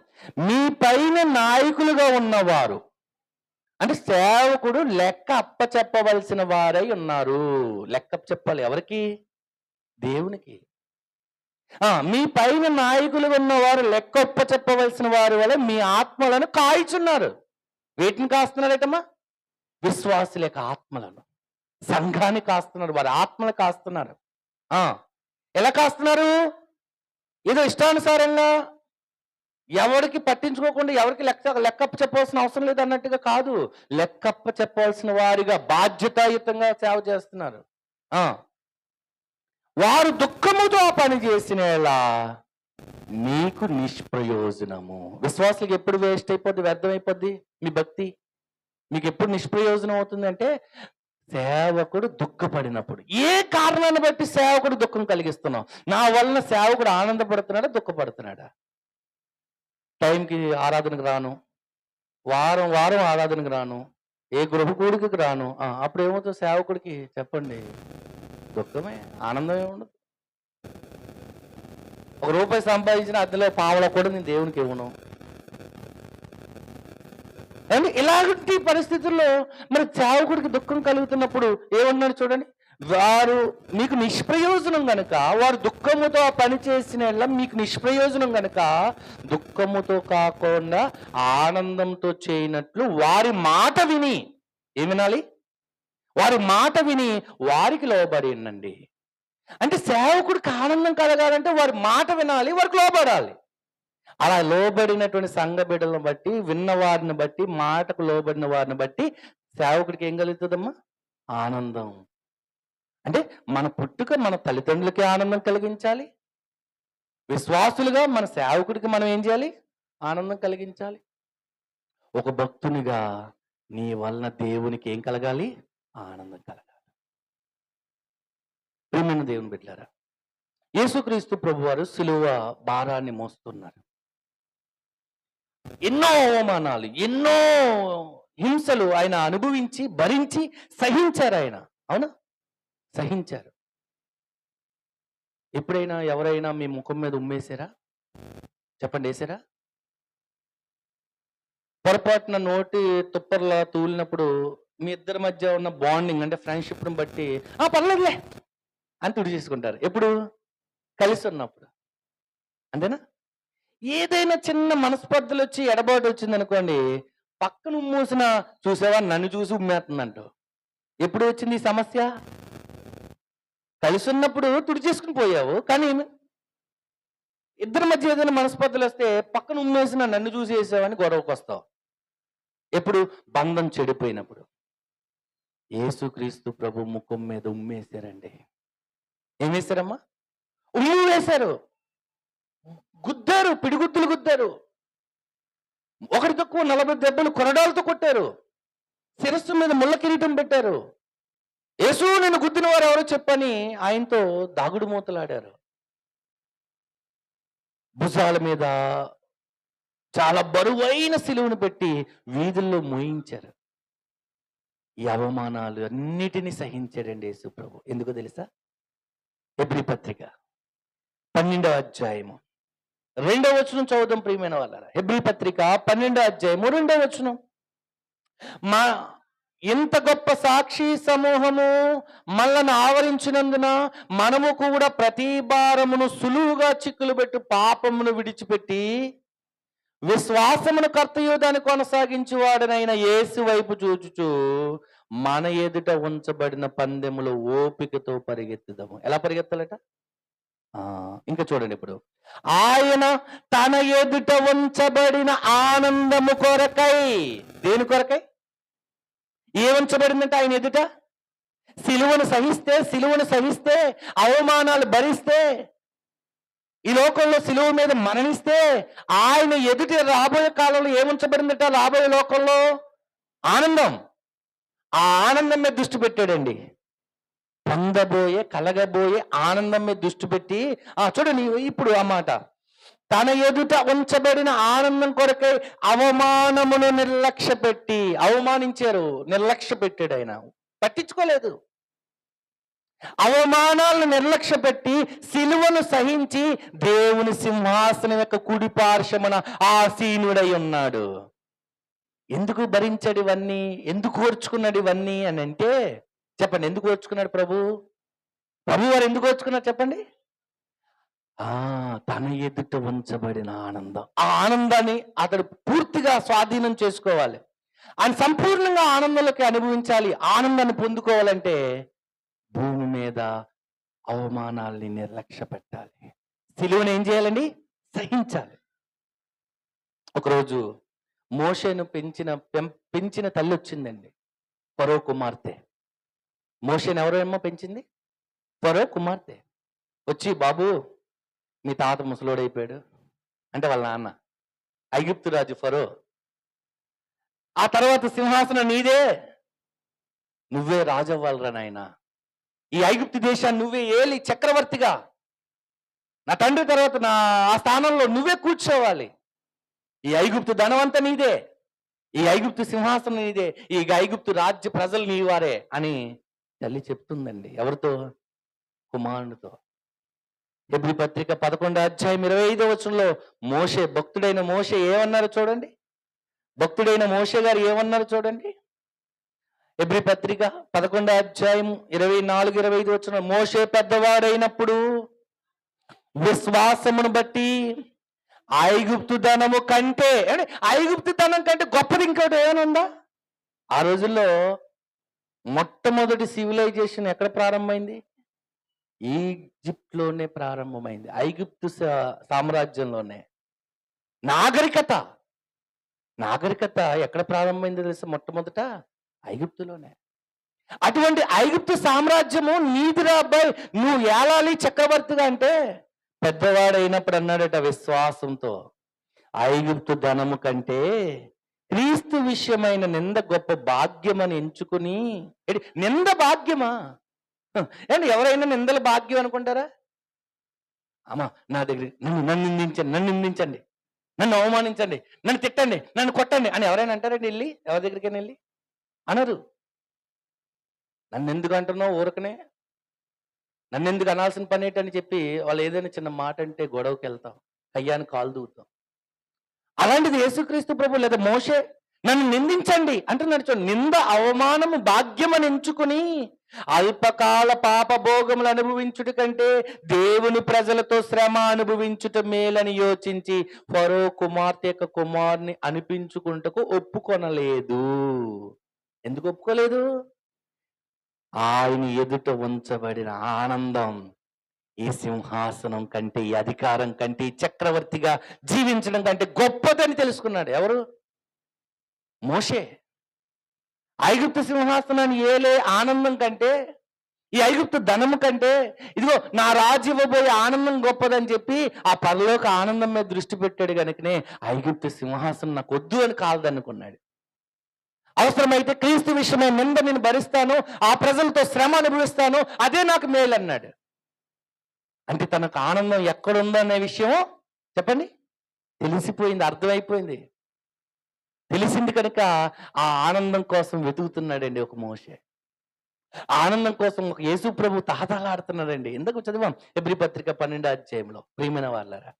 మీ పైన నాయకులుగా ఉన్నవారు, అంటే సేవకుడు లెక్క అప్పచెప్పవలసిన వారై ఉన్నారు. లెక్క చెప్పాలి ఎవరికి? దేవునికి. మీ పైన నాయకులు ఉన్నవారు లెక్క అప్పచెప్పవలసిన వారి వల్ల మీ ఆత్మలను కాయిచున్నారు. వేటిని కాస్తున్నారటమ్మా? విశ్వాసుల యొక్క ఆత్మలను, సంఘాన్ని కాస్తున్నారు, వారి ఆత్మలు కాస్తున్నారు. ఎలా కాస్తున్నారు? ఏదో ఇష్టానుసారంగా ఎవరికి పట్టించుకోకుండా, ఎవరికి లెక్కప్ప చెప్పవలసిన అవసరం లేదు అన్నట్టుగా కాదు. లెక్కప్ప చెప్పవలసిన వారిగా బాధ్యతాయుతంగా సేవ చేస్తున్నారు. వారు దుఃఖముతో పని చేసినలా నీకు నిష్ప్రయోజనము. విశ్వాసులకు ఎప్పుడు వేస్ట్ అయిపోద్ది, వ్యర్థమైపోద్ది మీ భక్తి? మీకు ఎప్పుడు నిష్ప్రయోజనం అవుతుంది అంటే సేవకుడు దుఃఖపడినప్పుడు. ఏ కారణాన్ని బట్టి సేవకుడు దుఃఖం కలిగిస్తున్నావు? నా వలన సేవకుడు ఆనందపడుతున్నాడా, దుఃఖపడుతున్నాడా? టైంకి ఆరాధనకు రాను, వారం వారం ఆరాధనకు రాను, ఏ గృహ కూడికి రాను, అప్పుడు ఏమవుతుంది సేవకుడికి? చెప్పండి, దుఃఖమే, ఆనందమే ఉండదు. ₹1 సంపాదించిన అందులో పావలా కూడా నేను దేవునికి ఇవ్వను. అండ్ ఇలాంటి పరిస్థితుల్లో మరి సేవకుడికి దుఃఖం కలుగుతున్నప్పుడు ఏమన్నాడు చూడండి, వారు మీకు నిష్ప్రయోజనం గనుక, వారు దుఃఖముతో ఆ పని చేసిన యెడల మీకు నిష్ప్రయోజనం గనుక దుఃఖముతో కాకుండా ఆనందంతో చేయనట్లు వారి మాట విని, ఏం వినాలి? వారి మాట విని వారికి లోబడి ఉండండి. అంటే సేవకుడికి ఆనందం కలగాలంటే వారి మాట వినాలి, వారికి లోబడాలి. అలా లోబడినటువంటి సంఘ బిడ్డలను బట్టి, విన్న వారిని బట్టి, మాటకు లోబడిన వారిని బట్టి సేవకుడికి ఏం కలుగుతుందమ్మా? ఆనందం. అంటే మన పుట్టుక మన తల్లిదండ్రులకి ఆనందం కలిగించాలి. విశ్వాసులుగా మన సేవకుడికి మనం ఏం చేయాలి? ఆనందం కలిగించాలి. ఒక భక్తునిగా నీ వలన దేవునికి ఏం కలగాలి? ఆనందం కలగాలి. ప్రియమైన దేవుని బిడ్డలారా, యేసుక్రీస్తు ప్రభువారు సిలువ భారాన్ని మోస్తున్నారు. ఎన్నో అవమానాలు, ఎన్నో హింసలు ఆయన అనుభవించి, భరించి, సహించారు ఆయన. అవునా? సహించారు. ఎప్పుడైనా ఎవరైనా మీ ముఖం మీద ఉమ్మేశారా? చెప్పండి, వేసారా? పొరపాటున నోటి తుప్పర్లా తూలినప్పుడు మీ ఇద్దరి మధ్య ఉన్న బాండింగ్ అంటే ఫ్రెండ్షిప్ను బట్టి పర్లేదులే అని తుడి చేసుకుంటారు. ఎప్పుడు? కలిసి ఉన్నప్పుడు. అంతేనా? ఏదైనా చిన్న మనస్పర్ధలు వచ్చి ఎడబాటు వచ్చింది అనుకోండి, పక్కన ఉమ్మూసిన చూసావా నన్ను చూసి ఉమ్మేస్తుందంటూ. ఎప్పుడు వచ్చింది ఈ సమస్య? కలిసి ఉన్నప్పుడు తుడి చేసుకుని పోయావు, కానీ ఇద్దరి మధ్య ఏదైనా మనస్పర్ధలు వస్తే పక్కన ఉమ్మేసిన నన్ను చూసి వేసావని గొడవకు వస్తావు. ఎప్పుడు? బంధం చెడిపోయినప్పుడు. యేసుక్రీస్తు ప్రభు ముఖం మీద ఉమ్మేశారండి. ఏం వేశారమ్మా? ఉమ్ము వేశారు, గుద్దారు, పిడిగుద్దులు గుద్దారు. ఒకటి తక్కువ 40 దెబ్బలు కొరడాలతో కొట్టారు. శిరస్సు మీద ముళ్ళ కిరీటం పెట్టారు. యేసు నేను గుద్దిన వారు ఎవరో చెప్పని ఆయనతో దాగుడు మూతలాడారు. భుజాల మీద చాలా బరువైన సిలువను పెట్టి వీధుల్లో మోయించారు. ఈ అవమానాలు అన్నిటినీ సహించాడండి యేసు ప్రభు. ఎందుకో తెలుసా? హెబ్రీ పత్రిక 12వ అధ్యాయము 2వ వచనం చదువుదాం ప్రియమైన వాళ్ళారా. హెబ్రీ పత్రిక 12వ అధ్యాయము 2వ వచనం. మా ఇంత గొప్ప సాక్షి సమూహము మనల్ని ఆవరించినందున మనము కూడా ప్రతి భారమును సులువుగా చిక్కులు పెట్టు పాపమును విడిచిపెట్టి విశ్వాసమును కర్తయు దాన్ని కొనసాగించువాడనైన యేసు వైపు చూచుచు మన ఎదుట ఉంచబడిన పందెములు ఓపికతో పరిగెత్తుదాము. ఎలా పరిగెత్తాలట? ఇంకా చూడండి ఇప్పుడు. ఆయన తన ఎదుట ఉంచబడిన ఆనందము కొరకై. దేని కొరకై? ఏ ఉంచబడిందంటే ఆయన ఎదుట? సిలువను సహిస్తే అవమానాలు భరిస్తే, ఈ లోకంలో సిలువ మీద మరణిస్తే ఆయన ఎదుట రాబోయే కాలంలో ఏముంచబడిందట? రాబోయే లోకంలో ఆనందం. ఆ ఆనందం మీద దృష్టి పెట్టాడండి. కలగబోయే ఆనందం మీద దృష్టి పెట్టి చూడండి ఇప్పుడు ఆ మాట. తన ఎదుట ఉంచబడిన ఆనందం కొరకై అవమానమును నిర్లక్ష్య పెట్టి. అవమానించారు, నిర్లక్ష్య పెట్టాడు ఆయన, పట్టించుకోలేదు. అవమానాలను నిర్లక్ష్య పెట్టి సిలువను సహించి దేవుని సింహాసనం యొక్క కుడి పార్శ్వమున ఆసీనుడై ఉన్నాడు. ఎందుకు భరించాడు ఇవన్నీ? ఎందుకు ఓర్చుకున్నాడు ఇవన్నీ అని అంటే, చెప్పండి, ఎందుకు ఓర్చుకున్నాడు ప్రభు వారు? ఎందుకు ఓర్చుకున్నారు చెప్పండి? తన ఎదుట ఉంచబడిన ఆనందం. ఆ ఆనందాన్ని అతడు పూర్తిగా స్వాధీనం చేసుకోవాలి. ఆయన సంపూర్ణంగా ఆనందంలోకి అనుభవించాలి. ఆనందాన్ని పొందుకోవాలంటే భూమి మీద అవమానాల్ని నిర్లక్ష్య పెట్టాలి. సిలువను ఏం చేయాలండి? సహించాలి. ఒకరోజు మోషేను పెంచిన తల్లి వచ్చిందండి, ఫరో కుమార్తె. మోషేను ఎవరేమో పెంచింది? ఫరో కుమార్తె. వచ్చి, బాబు మీ తాత ముసలోడైపోయాడు అంటే వాళ్ళ నాన్న ఐగుప్తు రాజు ఫరో. ఆ తర్వాత సింహాసనం నీదే, నువ్వే రాజు అవ్వాలరా నాయన. ఈ ఐగుప్తు దేశాన్ని నువ్వే ఏలి చక్రవర్తిగా, నా తండ్రి తర్వాత ఆ స్థానంలో నువ్వే కూర్చోవాలి. ఈ ఐగుప్తు ధనవంతా నీదే, ఈ ఐగుప్తు సింహాసనం నీదే, ఈ ఐగుప్తు రాజ్య ప్రజలు నీవారే అని తల్లి చెప్తుందండి. ఎవరితో? కుమారునితో. హెబ్రీ పత్రిక 11వ అధ్యాయం 25వ వచనంలో మోషే, భక్తుడైన మోషే ఏమన్నారు చూడండి. భక్తుడైన మోషే గారు ఏమన్నారు చూడండి. ఎబ్రీ పత్రిక 11వ అధ్యాయం 24-25 వచ్చిన, మోషే పెద్దవాడైనప్పుడు విశ్వాసమును బట్టి ఐగుప్తు ధనము కంటే, అంటే ఐగుప్తు ధనం కంటే గొప్పది ఇంకోటి ఏమైనా ఉందా? ఆ రోజుల్లో మొట్టమొదటి సివిలైజేషన్ ఎక్కడ ప్రారంభమైంది? ఈజిప్ట్లోనే ప్రారంభమైంది. ఐగుప్తు సామ్రాజ్యంలోనే. నాగరికత నాగరికత ఎక్కడ ప్రారంభమైందో తెలుసా? మొట్టమొదట ఐగుప్తులోనే. అటువంటి ఐగుప్తు సామ్రాజ్యము నీదిరా అబ్బాయి, నువ్వు ఏలాలి చక్రవర్తిగా అంటే, పెద్దవాడైనప్పుడు అన్నాడట విశ్వాసంతో, ఐగుప్తు ధనము కంటే క్రీస్తు విషయమైన నింద గొప్ప భాగ్యమని ఎంచుకుని. నింద భాగ్యమా? ఏంటి ఎవరైనా నిందల భాగ్యం అనుకుంటారా? అమ్మా నా దగ్గర నన్ను నిందించండి, నన్ను అవమానించండి, నన్ను తిట్టండి, నన్ను కొట్టండి అని ఎవరైనా అంటారండి? వెళ్ళి ఎవరి దగ్గరికైనా వెళ్ళి అనరు. నన్ను ఎందుకు అంటున్నావు ఊరకనే, నన్ను ఎందుకు అనాల్సిన పని ఏంటని చెప్పి వాళ్ళు ఏదైనా చిన్న మాట అంటే గొడవకి వెళ్తాం, కయ్యాన్ని కాలు దూవుతాం. అలాంటిది యేసుక్రీస్తు ప్రభు లేదా మోషే నన్ను నిందించండి అంటున్నాడు చూడండి. నింద అవమానము భాగ్యమని ఎంచుకుని అల్పకాల పాపభోగములు అనుభవించుట కంటే దేవుని ప్రజలతో శ్రమ అనుభవించుట మేలని యోచించి ఫరో కుమార్తె యొక్క కుమారుని అనిపించుకుంటకు ఒప్పుకొనలేదు. ఎందుకు ఒప్పుకోలేదు? ఆయన ఎదుట ఉంచబడిన ఆనందం ఈ సింహాసనం కంటే, ఈ అధికారం కంటే, ఈ చక్రవర్తిగా జీవించడం కంటే గొప్పదని తెలుసుకున్నాడు. ఎవరు? మోషే. ఐగుప్తు సింహాసనాన్ని ఏలే ఆనందం కంటే, ఈ ఐగుప్తు ధనము కంటే, ఇదిగో నా రాజు ఇవ్వబోయే ఆనందం గొప్పదని చెప్పి ఆ పరలోక ఆనందం మీద దృష్టి పెట్టాడు కనుకనే ఐగుప్తు సింహాసనం నాకు వద్దు అని కాలదనుకున్నాడు. అవసరమైతే క్రీస్తు విషయమై నింద నేను భరిస్తాను, ఆ ప్రజలతో శ్రమ అనుభవిస్తాను, అదే నాకు మేలు అన్నాడు. అంటే తనకు ఆనందం ఎక్కడుందనే విషయం చెప్పండి తెలిసిపోయింది, అర్థమైపోయింది, తెలిసింది కనుక ఆ ఆనందం కోసం వెతుకుతున్నాడండి ఒక మోషే. ఆనందం కోసం ఒక యేసు ప్రభు తహతలాడుతున్నాడండి. ఎందుకు చదివాం ఎబ్రీ పత్రిక 12వ అధ్యాయంలో. ప్రియమైన వాళ్ళరా,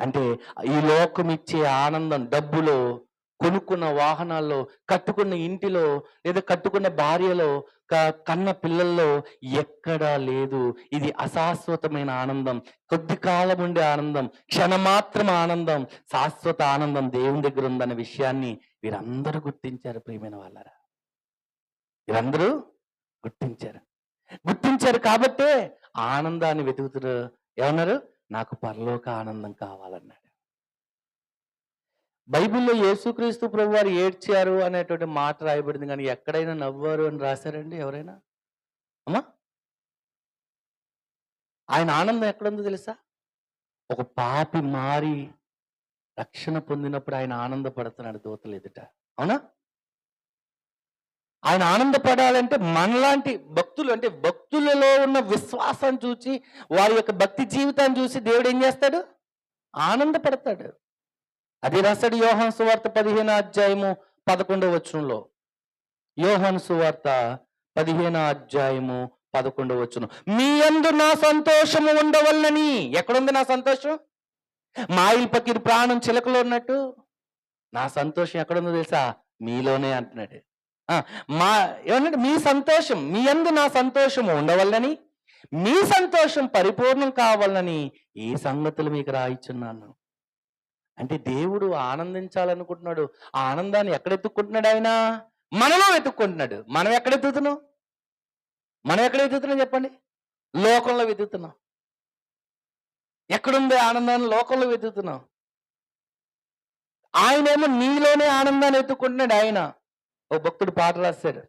అంటే ఈ లోకం ఇచ్చే ఆనందం డబ్బులో, కొనుక్కున్న వాహనాల్లో, కట్టుకున్న ఇంటిలో, లేదా కట్టుకున్న భార్యలో, కన్న పిల్లల్లో ఎక్కడా లేదు. ఇది అశాశ్వతమైన ఆనందం, కొద్ది కాలం ఉండే ఆనందం, క్షణమాత్రం ఆనందం. శాశ్వత ఆనందం దేవుని దగ్గర ఉందన్న విషయాన్ని వీరందరూ గుర్తించారు. ప్రియమైన వాళ్ళరా, వీరందరూ గుర్తించారు కాబట్టే ఆనందాన్ని వెతుకుతున్నారు. ఏమన్నారు? నాకు పరలోక ఆనందం కావాలన్నాడు. బైబిల్లో యేసుక్రీస్తు ప్రభు వారు ఏడ్చారు అనేటువంటి మాట రాయబడింది, కానీ ఎక్కడైనా నవ్వారు అని రాశారండి ఎవరైనా? అమ్మా, ఆయన ఆనందం ఎక్కడుందో తెలుసా? ఒక పాపి మారి రక్షణ పొందినప్పుడు ఆయన ఆనందపడుతున్నాడు దూతలు ఎదుట. అవునా? ఆయన ఆనందపడాలంటే మనలాంటి భక్తులు, అంటే భక్తులలో ఉన్న విశ్వాసం చూసి, వారి యొక్క భక్తి జీవితాన్ని చూసి దేవుడు ఏం చేస్తాడు? ఆనందపడతాడు. అది రాశాడు యోహాను సువార్త 15వ అధ్యాయము 11వ వచనంలో. యోహాను సువార్త 15వ అధ్యాయము 11వ వచనం. మీ యందు నా సంతోషము ఉండవలనని. ఎక్కడుంది నా సంతోషం? మాయిల్ పకీర్ ప్రాణం చిలకలో ఉన్నట్టు నా సంతోషం ఎక్కడుందో తెలుసా? మీలోనే అంటున్నాడు. ఏమన్నాడు? మీ సంతోషం, మీ యందు నా సంతోషము ఉండవలనని, మీ సంతోషం పరిపూర్ణం కావాలని ఈ సంగతులు మీకు రాయిచున్నాను. అంటే దేవుడు ఆనందించాలనుకుంటున్నాడు. ఆ ఆనందాన్ని ఎక్కడ ఎత్తుక్కుంటున్నాడు? ఆయన మనలో వెతుక్కుంటున్నాడు. మనం ఎక్కడ వెతుకుతున్నాం? చెప్పండి. లోకంలో వెతుకుతున్నాం. ఎక్కడుంది ఆనందాన్ని? లోకంలో వెతుకుతున్నాం. ఆయనేమో నీలోనే ఆనందాన్ని వెతుక్కుంటున్నాడు. ఆయన ఓ భక్తుడు పాట రాశాడు,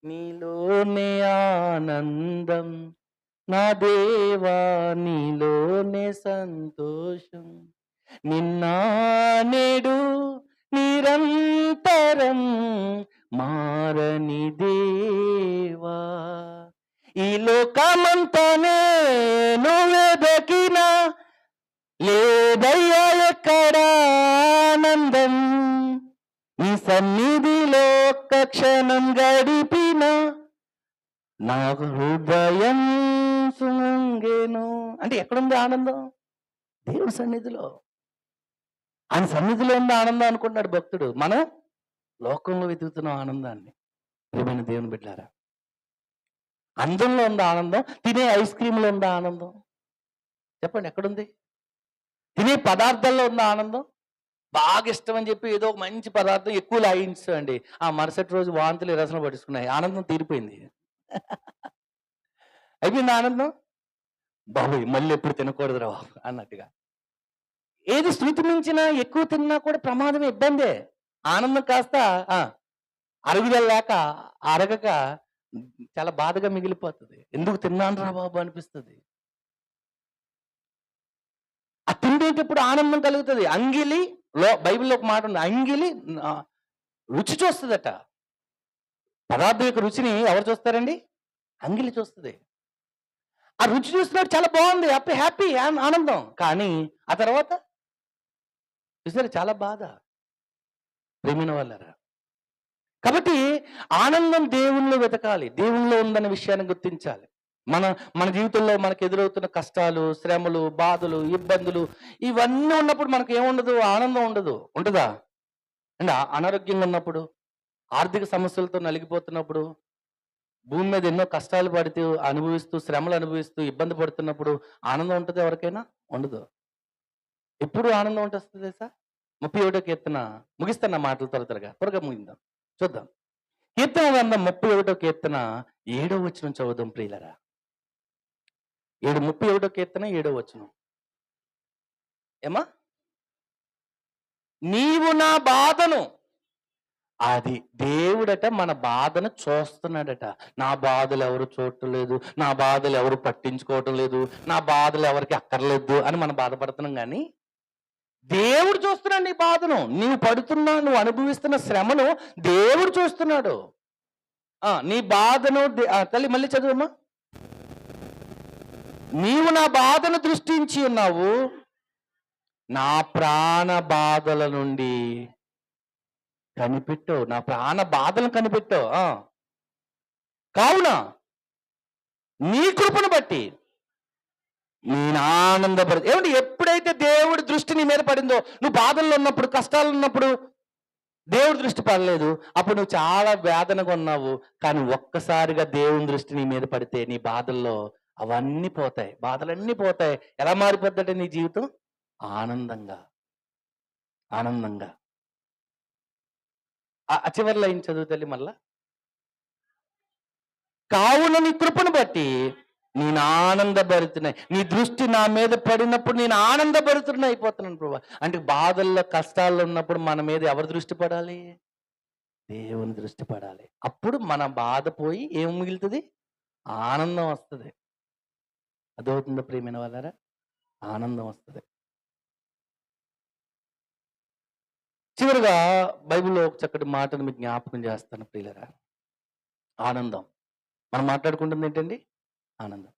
నీలోనే ఆనందం నా దేవా, నీలోనే సంతోషం, నిన్న నేడు నిరంతరం మారని దేవా, ఈ లోకమంతా నేను వెదకినా లేదయ్యా ఎక్కడ ఆనందం, నీ సన్నిధిలో ఒక్క క్షణం గడిపిన నా హృదయం సుంగెను. అంటే ఎక్కడుంది ఆనందం? దేవుని సన్నిధిలో. ఆయన సన్నిధిలో ఉంది ఆనందం అనుకుంటున్నాడు భక్తుడు. మనం లోకంలో వెతుకుతున్న ఆనందాన్ని. ప్రియమైన దేవుని బిడ్డలారా, అందంలో ఉందా ఆనందం? తినే ఐస్ క్రీమ్‌లో ఉందా ఆనందం? చెప్పండి ఎక్కడుంది? తినే పదార్థాల్లో ఉందా ఆనందం? బాగా ఇష్టం అని చెప్పి ఏదో ఒక మంచి పదార్థం ఎక్కువ లాగించామండి. ఆ మరుసటి రోజు వాంతులు, విరేచనలు పట్టేసుకున్నాయి. ఆనందం తీరిపోయింది. అయిపోయిందా ఆనందం? బాబోయ్! మళ్ళీ ఎప్పుడు తినకూడదురా బాబు అన్నట్టుగా. ఏది శృతి మించినా ఎక్కువ తిన్నా కూడా ప్రమాదమే, ఇబ్బందే. ఆనందం కాస్త ఆ! అరుగుదల లేక, అరగక చాలా బాధగా మిగిలిపోతది. ఎందుకు తిన్నానురా బాబు అనిపిస్తది. ఆ తిండేటప్పుడు ఆనందం కలుగుతది. అంగిలి బైబిల్‌లో ఒక మాట ఉంది. అంగిలి ఆహ్, రుచి చూస్తదట. పదార్థం యొక్క రుచిని ఎవరు చూస్తారండి? అంగిలి చూస్తది. ఆ రుచి చూసినప్పుడు చాలా బావుంది. హ్యాపీ హ్యాపీ ఆనందం. కానీ ఆ తర్వాత చూసారా చాలా బాధ. ప్రియమైన వాళ్ళారా. కాబట్టి ఆనందం దేవునిలో వెతకాలి. దేవునిలో ఉందన్న విషయాన్ని గుర్తించాలి. మన మన జీవితంలో మనకు ఎదురవుతున్న కష్టాలు, శ్రమలు, బాధలు, ఇబ్బందులు ఇవన్నీ ఉన్నప్పుడు మనకేముండదు? ఆనందం ఉండదు. ఉంటదా? అంటే అనారోగ్యంగా ఉన్నప్పుడు, ఆర్థిక సమస్యలతో నలిగిపోతున్నప్పుడు, భూమి మీద ఎన్నో కష్టాలు పడుతూ, అనుభవిస్తూ, శ్రమలు అనుభవిస్తూ, ఇబ్బంది పడుతున్నప్పుడు ఆనందం ఉంటదా ఎవరికైనా? ఉండదు. ఎప్పుడు ఆనందం ఉంటొస్తది తెలుసా? 31 కీర్తన ముగిస్తాను నా మాటలు త్వరగా. త్వరగా ముగిద్దాం. చూద్దాం. కీర్తన గ్రంథం 31 కీర్తన 7వ వచనం చదువుదాం ప్రియులారా. 31 కీర్తన 7వ వచనం. ఏమ్మా? నీవు నా బాధను అది దేవుడట మన బాధను చూస్తున్నాడట. నా బాధలు ఎవరు చూడటం లేదు. నా బాధలు ఎవరు పట్టించుకోవటం లేదు. నా బాధలు ఎవరికి అక్కర్లేదు అని మనం బాధపడుతున్నాం గానీ, దేవుడు చూస్తున్నాడు నీ బాధను. నువ్వు అనుభవిస్తున్న శ్రమను దేవుడు చూస్తున్నాడు. నీ బాధను తల్లి మళ్ళీ చదువమ్మా. నీవు నా బాధను దృష్టించి ఉన్నావు. నా ప్రాణ బాధల నుండి కనిపెట్టావు. నా ప్రాణ బాధలను కనిపెట్టావు. కావున నీ కృపను బట్టి నేను ఆనందపడు. ఏమంటే ఎప్పుడైతే దేవుడి దృష్టి నీ మీద పడిందో, నువ్వు బాధల్లో ఉన్నప్పుడు, కష్టాలు ఉన్నప్పుడు దేవుడి దృష్టి పడలేదు. అప్పుడు నువ్వు చాలా వేదనగా ఉన్నావు. కానీ ఒక్కసారిగా దేవుని దృష్టి నీ మీద పడితే నీ బాధల్లో అవన్నీ పోతాయి. బాధలన్నీ పోతాయి. ఎలా మారిపోద్దట నీ జీవితం? ఆనందంగా. ఆనందంగా. ఆ చివరి లైన్ చదువు తల్లి మళ్ళా. కావున నీ కృపను బట్టి నేను ఆనందభరితున్నాయి. నీ దృష్టి నా మీద పడినప్పుడు నేను ఆనందభరితుడిని అయిపోతున్నాను ప్రభా. అంటే బాధల్లో, కష్టాల్లో ఉన్నప్పుడు మన మీద ఎవరి దృష్టి పడాలి? దేవుని దృష్టి పడాలి. అప్పుడు మన బాధ పోయి ఏం మిగులుతుంది? ఆనందం వస్తది. అర్థమవుతుందా ప్రియమైన వాళ్ళారా? ఆనందం వస్తది. చివరగా బైబిల్‌లో ఒక చక్కటి మాటను మీకు జ్ఞాపకం చేస్తాను ప్రియులారా. ఆనందం. మనం మాట్లాడుకుంటుంది ఏంటండి? ఆనందం.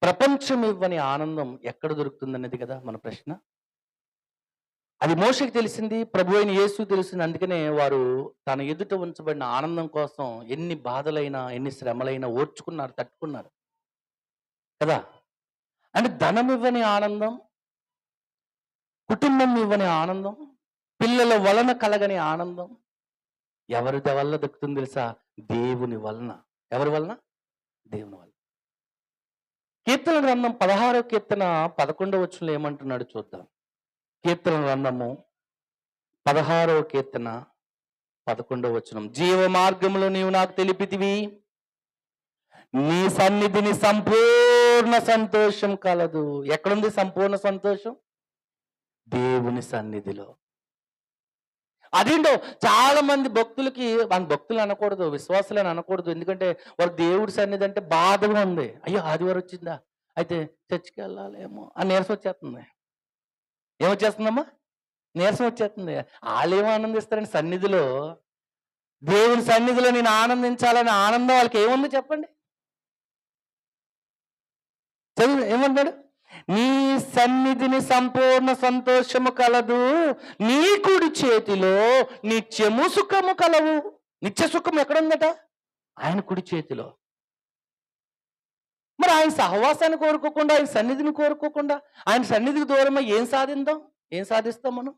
ప్రపంచం ఇవ్వని ఆనందం ఎక్కడ దొరుకుతుందనేది కదా మన ప్రశ్న. అది మోషేకి తెలిసింది, ప్రభువైన యేసుకు తెలిసింది. అందుకనే వారు తన ఎదుట ఉంచబడిన ఆనందం కోసం ఎన్ని బాధలైనా, ఎన్ని శ్రమలైనా ఓర్చుకున్నారు, తట్టుకున్నారు. కదా! అంటే ధనం ఇవ్వని ఆనందం, కుటుంబం ఇవ్వని ఆనందం, పిల్లల వలన కలగని ఆనందం ఎవరి వల్ల దక్కుతుంది తెలుసా? దేవుని వలన. ఎవరి వలన? దేవుని వలన. కీర్తన గ్రంథం 16వ కీర్తన 11వ వచనంలో ఏమంటున్నాడు చూద్దాం. కీర్తన గ్రంథము 16వ కీర్తన 11వ వచనం. జీవ మార్గములో నీవు నాకు తెలిపితివి, నీ సన్నిధిని సంపూర్ణ సంతోషం కలదు. ఎక్కడుంది సంపూర్ణ సంతోషం? దేవుని సన్నిధిలో. అదేంటో చాలా మంది భక్తులకి, మన భక్తులు అనకూడదు, విశ్వాసులని అనకూడదు. ఎందుకంటే వారు దేవుడి సన్నిధి అంటే బాధగా ఉంది. అయ్యో ఆదివారం వచ్చిందా, అయితే చర్చికి వెళ్ళాలేమో అని నీరసం వచ్చేస్తుంది. ఏమొచ్చేస్తుందమ్మా? నీరసం వచ్చేస్తుంది. వాళ్ళేమో ఆనందిస్తారండి సన్నిధిలో. దేవుని సన్నిధిలో నేను ఆనందించాలని ఆనందం వాళ్ళకి ఏముంది చెప్పండి? చదువు ఏమంటాడు? నీ సన్నిధిని సంపూర్ణ సంతోషము కలదు, నీ కుడి చేతిలో నిత్యము సుఖము కలవు. నిత్య సుఖం ఎక్కడుందట? ఆయన కుడి చేతిలో. మరి ఆయన సహవాసాన్ని కోరుకోకుండా, ఆయన సన్నిధిని కోరుకోకుండా, ఆయన సన్నిధికి దూరమై ఏం సాధిస్తాం మనం?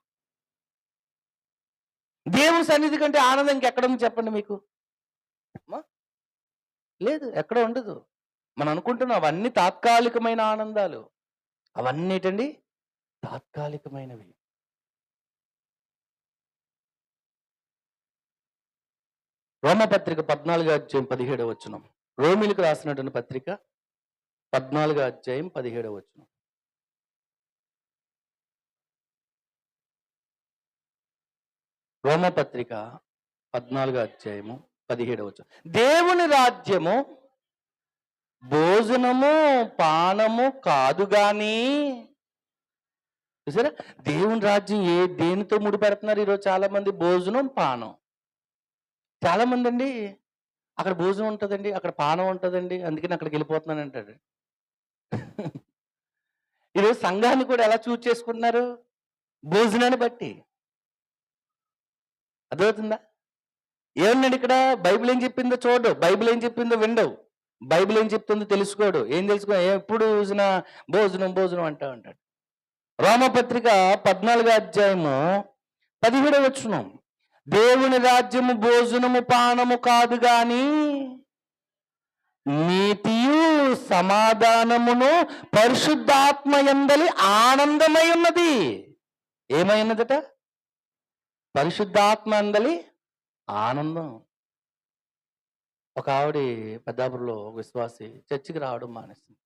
దేవుని సన్నిధి కంటే ఆనందం ఇంకెక్కడ ఉంది చెప్పండి మీకు? అమ్మా! లేదు. ఎక్కడ ఉండదు. మనం అనుకుంటున్నాం అవన్నీ తాత్కాలికమైన ఆనందాలు. అవన్నీ ఏంటండి? తాత్కాలికమైనవి. రోమపత్రిక 14 అధ్యాయం 17 వచనం. రోమీయులకు రాసినటువంటి పత్రిక 14 అధ్యాయం 17 వచనం. రోమపత్రిక 14 అధ్యాయము 17 వచనం. దేవుని రాజ్యము భోజనము, పానము కాదు గాని, చూసారా? దేవుని రాజ్యం దేనితో ముడిపెడుతున్నారు ఈరోజు చాలా మంది? భోజనం, పానం. చాలా మంది అండి అక్కడ భోజనం ఉంటుందండి, అక్కడ పానం ఉంటుందండి, అందుకని అక్కడికి వెళ్ళిపోతున్నాను అంటాడు. ఈరోజు సంఘాన్ని కూడా ఎలా చూజ్ చేసుకుంటున్నారు? భోజనాన్ని బట్టి. అర్థమవుతుందా? ఏమన్నాడు ఇక్కడ? బైబిల్ ఏం చెప్పిందో చూడు, బైబిల్ ఏం చెప్పిందో విండవు, బైబిల్ ఏం చెప్తుందో తెలుసుకోడు. ఏం తెలుసుకో, ఎప్పుడు చూసినా భోజనం భోజనం అంటా ఉంటాడు. రోమపత్రిక 14 అధ్యాయము 17 వచనం. దేవుని రాజ్యము భోజనము పానము కాదు గాని నీతియు సమాధానమును పరిశుద్ధాత్మ యందలి ఆనందమై ఉన్నది. ఏమై ఉన్నదట? పరిశుద్ధాత్మ అందలి ఆనందం. ఒక ఆవిడ పెద్దాపురంలో విశ్వాసి చర్చికి రావడం మానేసింది.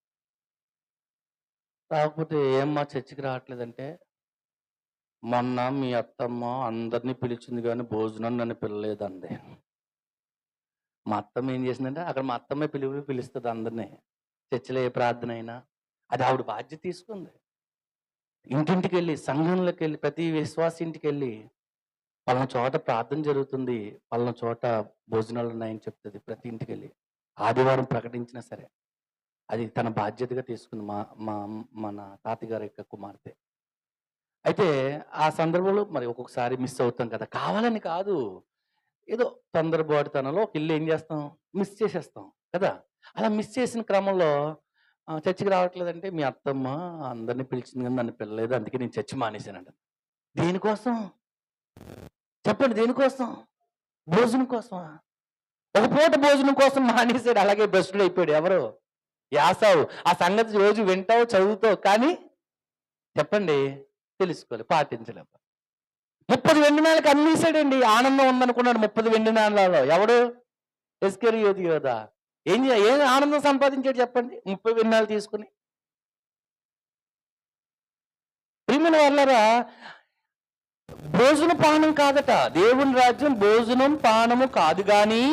రాకపోతే ఏమ్మా చర్చికి రావట్లేదంటే, మొన్న మీ అత్తమ్మ అందరినీ పిలిచింది కానీ భోజనం నన్ను పిలలేదంది. మా అత్తమ్మ ఏం చేసిందంటే, అక్కడ మా అత్తమ్మే పిలుస్తుంది అందరినీ. చర్చిలో ఏ ప్రార్థన అయినా అది ఆవిడ బాధ్యత తీసుకుంది. ఇంటింటికి వెళ్ళి, సంఘంలోకి వెళ్ళి, ప్రతి విశ్వాస ఇంటికి వెళ్ళి, పలానా చోట ప్రార్థన జరుగుతుంది, పలానా చోట భోజనాలు ఉన్నాయని చెప్తుంది. ప్రతి ఇంటికి వెళ్ళి ఆదివారం ప్రకటించినా సరే అది తన బాధ్యతగా తీసుకుంది మన తాతగారి యొక్క కుమార్తె. అయితే ఆ సందర్భంలో మరి ఒక్కొక్కసారి మిస్ అవుతాం కదా, కావాలని కాదు, ఏదో తొందరపాటుతనంలో ఒక ఇల్లు ఏం చేస్తాం, మిస్ చేసేస్తాం కదా. అలా మిస్ చేసిన క్రమంలో చర్చికి రావట్లేదంటే, మీ అత్తమ్మ అందరినీ పిలిచింది కానీ నన్ను పిలలేదు, అందుకే నేను చర్చి మానేశానంట. దేనికోసం చెప్పండి? దేనికోసం? భోజనం కోసమా? ఒక పూట భోజనం కోసం మానేశాడు, అలాగే భ్రష్టుడు అయిపోయాడు. ఎవరు? యాసావు. ఆ సంగతి రోజు వింటావు, చదువుతావు, కానీ చెప్పండి తెలుసుకోవాలి, పాటించలేవు. 30 వెండి నాళ్ళకి అమ్మేశాడండి. ఆనందం ఉందనుకున్నాడు 30 వెండి నాళ్ళలో. ఎవడు? ఇస్కరియోతు యోధ. ఏం ఆనందం సంపాదించాడు చెప్పండి 30 వెండి నాళ్ళు తీసుకుని? ప్రియమైన వాళ్ళారా, భోజన పానం కాదట. దేవుని రాజ్యం భోజనం పానము కాదు గాని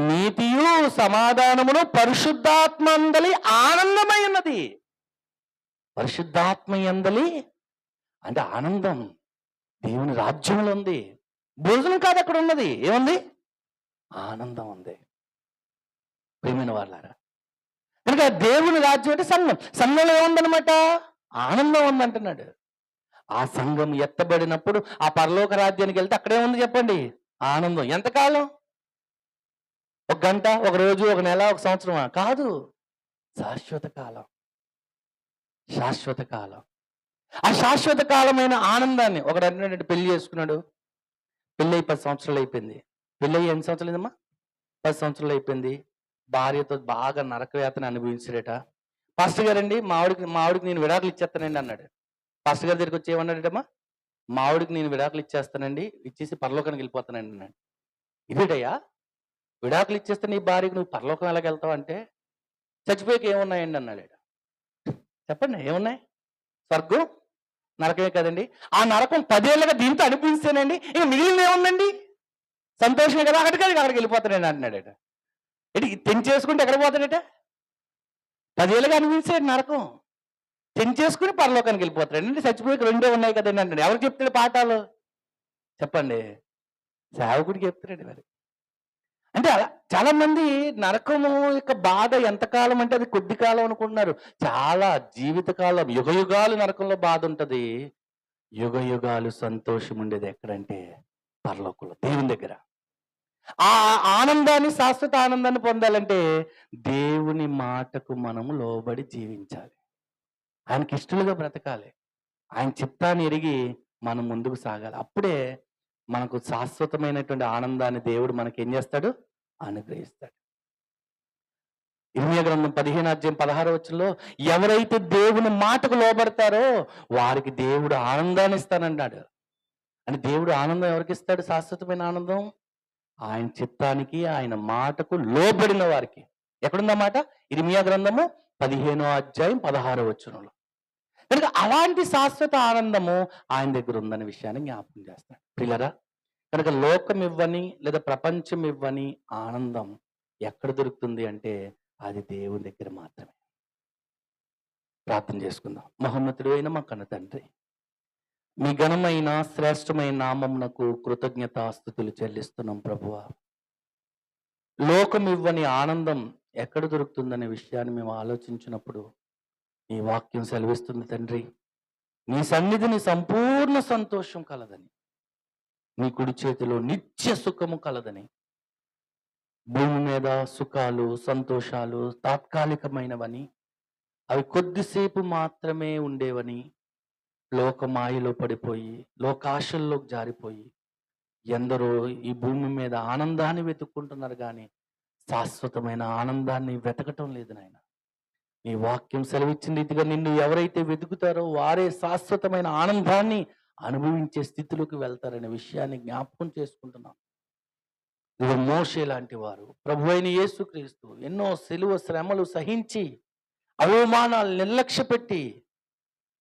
నీతియు సమాధానమును పరిశుద్ధాత్మ అందలి ఆనందమై ఉన్నది. పరిశుద్ధాత్మ యందలి అంటే ఆనందం దేవుని రాజ్యంలో ఉంది. భోజనం కాదు అక్కడ ఉన్నది. ఏముంది? ఆనందం ఉంది. ప్రియమైన వాళ్ళారా, కనుక దేవుని రాజ్యం అంటే సంఘం. సంఘంలో ఏముందనమాట? ఆనందం ఉందంటున్నాడు. ఆ సంఘం ఎత్తబడినప్పుడు ఆ పరలోక రాజ్యానికి వెళ్తే అక్కడే ఉంది చెప్పండి ఆనందం. ఎంతకాలం? ఒక గంట, ఒక రోజు, ఒక నెల, ఒక సంవత్సరమా? కాదు, శాశ్వత కాలం. శాశ్వత కాలం. ఆ శాశ్వత కాలమైన ఆనందాన్ని ఒకడు అంటే పెళ్లి చేసుకున్నాడు, పెళ్ళి 10 సంవత్సరాలు అయిపోయింది. పెళ్ళి ఎన్ని సంవత్సరాలు అయిందమ్మా? 10 సంవత్సరాలు అయిపోయింది. భార్యతో బాగా నరకవేతన అనుభవించాడట. పాస్టర్ గారండి మావిడికి నేను విడాకులు ఇచ్చేస్తానండి అన్నాడు. పాస్టర్ గారి దగ్గరికి వచ్చి ఏమన్నాడమ్మా? మావిడికి నేను విడాకులు ఇచ్చేస్తానండి, ఇచ్చేసి పరలోకానికి వెళ్ళిపోతానండి అన్నాడు. ఇదేటయ్యా, విడాకులు ఇచ్చేస్తే నీ భార్యకు నువ్వు పరలోకం ఎలాగ వెళ్తావు అంటే, చచ్చిపోయాక ఏమున్నాయండి అన్నాడు. చెప్పండి ఏమున్నాయి? స్వర్గం నరకమే కదండి. ఆ నరకం 10 ఏళ్ళగా దీంతో అనిపిస్తేనండి, ఇక మిగిలిన ఏముందండి? సంతోషమే కదా, అక్కడికి వెళ్ళిపోతానండి అంటున్నాడట. ఇటు తెంచేసుకుంటే ఎక్కడ పోతాడట? 10 ఏళ్ళగా అనిపించాడు నరకం, తెంచేసుకుని పరలోకానికి వెళ్ళిపోతాడు అంటే. చచ్చిపోయి 2 ఉన్నాయి కదండి అంటాడు. ఎవరికి చెప్తాడు పాఠాలు చెప్పండి? సేవకుడికి చెప్తాడు. మరి అంటే అలా చాలా మంది నరకము యొక్క బాధ ఎంతకాలం అంటే అది కొద్ది కాలం అనుకుంటున్నారు. చాలా జీవితకాలం, యుగ యుగాలు నరకంలో బాధ ఉంటుంది. యుగ యుగాలు సంతోషం ఉండేది ఎక్కడంటే పరలోకంలో, దేవుని దగ్గర. ఆ ఆనందాన్ని, శాశ్వత ఆనందాన్ని పొందాలంటే దేవుని మాటకు మనము లోబడి జీవించాలి. ఆయనకి ఇష్టలుగా బ్రతకాలి. ఆయన చిత్తాన్ని ఎరిగి మనం ముందుకు సాగాలి. అప్పుడే మనకు శాశ్వతమైనటువంటి ఆనందాన్ని దేవుడు మనకి ఏం చేస్తాడు? అనుగ్రహిస్తాడు. ఇర్మీయా గ్రంథం 15 అధ్యాయం 16 వచనంలో ఎవరైతే దేవుని మాటకు లోబడతారో వారికి దేవుడు ఆనందాన్ని ఇస్తానన్నాడు. అని దేవుడు ఆనందం ఎవరికి ఇస్తాడు? శాశ్వతమైన ఆనందం ఆయన చిత్తానికి, ఆయన మాటకు లోబడిన వారికి. ఎక్కడుందా మాట? ఇర్మీయా గ్రంథము 15 అధ్యాయం 16 వచనంలో. కనుక అలాంటి శాశ్వత ఆనందము ఆయన దగ్గర ఉందనే విషయాన్ని జ్ఞాపకం చేస్తాడు. ప్రియులరా, కనుక లోకం ఇవ్వని లేదా ప్రపంచం ఇవ్వని ఆనందం ఎక్కడ దొరుకుతుంది అంటే అది దేవుని దగ్గర మాత్రమే. ప్రార్థన చేసుకుందాం. మహోన్నతుడు అయిన మా కన్న తండ్రి, మీ ఘనమైన శ్రేష్టమైన నామమునకు కృతజ్ఞతాస్తుతులు చెల్లిస్తున్నాం ప్రభువా. లోకం ఇవ్వని ఆనందం ఎక్కడ దొరుకుతుందనే విషయాన్ని మేము ఆలోచించినప్పుడు నీ వాక్యం సెలవిస్తుంది తండ్రి, నీ సన్నిధిని సంపూర్ణ సంతోషం కలదని, నీ కుడి చేతిలో నిత్య సుఖము కలదని. భూమి మీద సుఖాలు సంతోషాలు తాత్కాలికమైనవని, అవి కొద్దిసేపు మాత్రమే ఉండేవని లోకమాయలో పడిపోయి లోకాశల్లోకి జారిపోయి ఎందరో ఈ భూమి మీద ఆనందాన్ని వెతుక్కుంటున్నారు, కానీ శాశ్వతమైన ఆనందాన్ని వెతకటం లేదు నాయన. నీ వాక్యం సెలవిచ్చిన రీతిగా నిన్ను ఎవరైతే వెతుకుతారో వారే శాశ్వతమైన ఆనందాన్ని అనుభవించే స్థితిలోకి వెళ్తారనే విషయాన్ని జ్ఞాపకం చేసుకుంటున్నాం. ఇదిగో మోషే లాంటి వారు ప్రభు అయిన యేసుక్రీస్తు ఎన్నో సిలువ శ్రమలు సహించి అవమానాలు నిర్లక్ష్య పెట్టి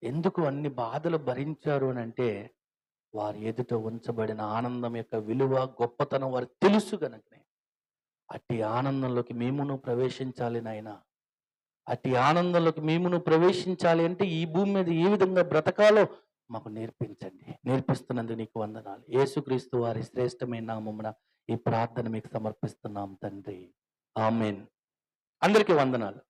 ఎందుకు అన్ని బాధలు భరించారు అని అంటే వారి ఎదుట ఉంచబడిన ఆనందం యొక్క విలువ గొప్పతనం వారికి తెలుసు కనుకనే అట్టి ఆనందంలోకి మేమును ప్రవేశించాలి నాయన. అట్టి ఆనందంలోకి మేమును ప్రవేశించాలి అంటే ఈ భూమి మీద ఏ విధంగా బ్రతకాలో మాకు నేర్పించండి. నేర్పిస్తున్నందుకు నీకు వందనాలు. యేసుక్రీస్తు వారి శ్రేష్టమైన నామమున ఈ ప్రార్థన మీకు సమర్పిస్తున్నాం తండ్రి. ఆమేన్. అందరికీ వందనాలు.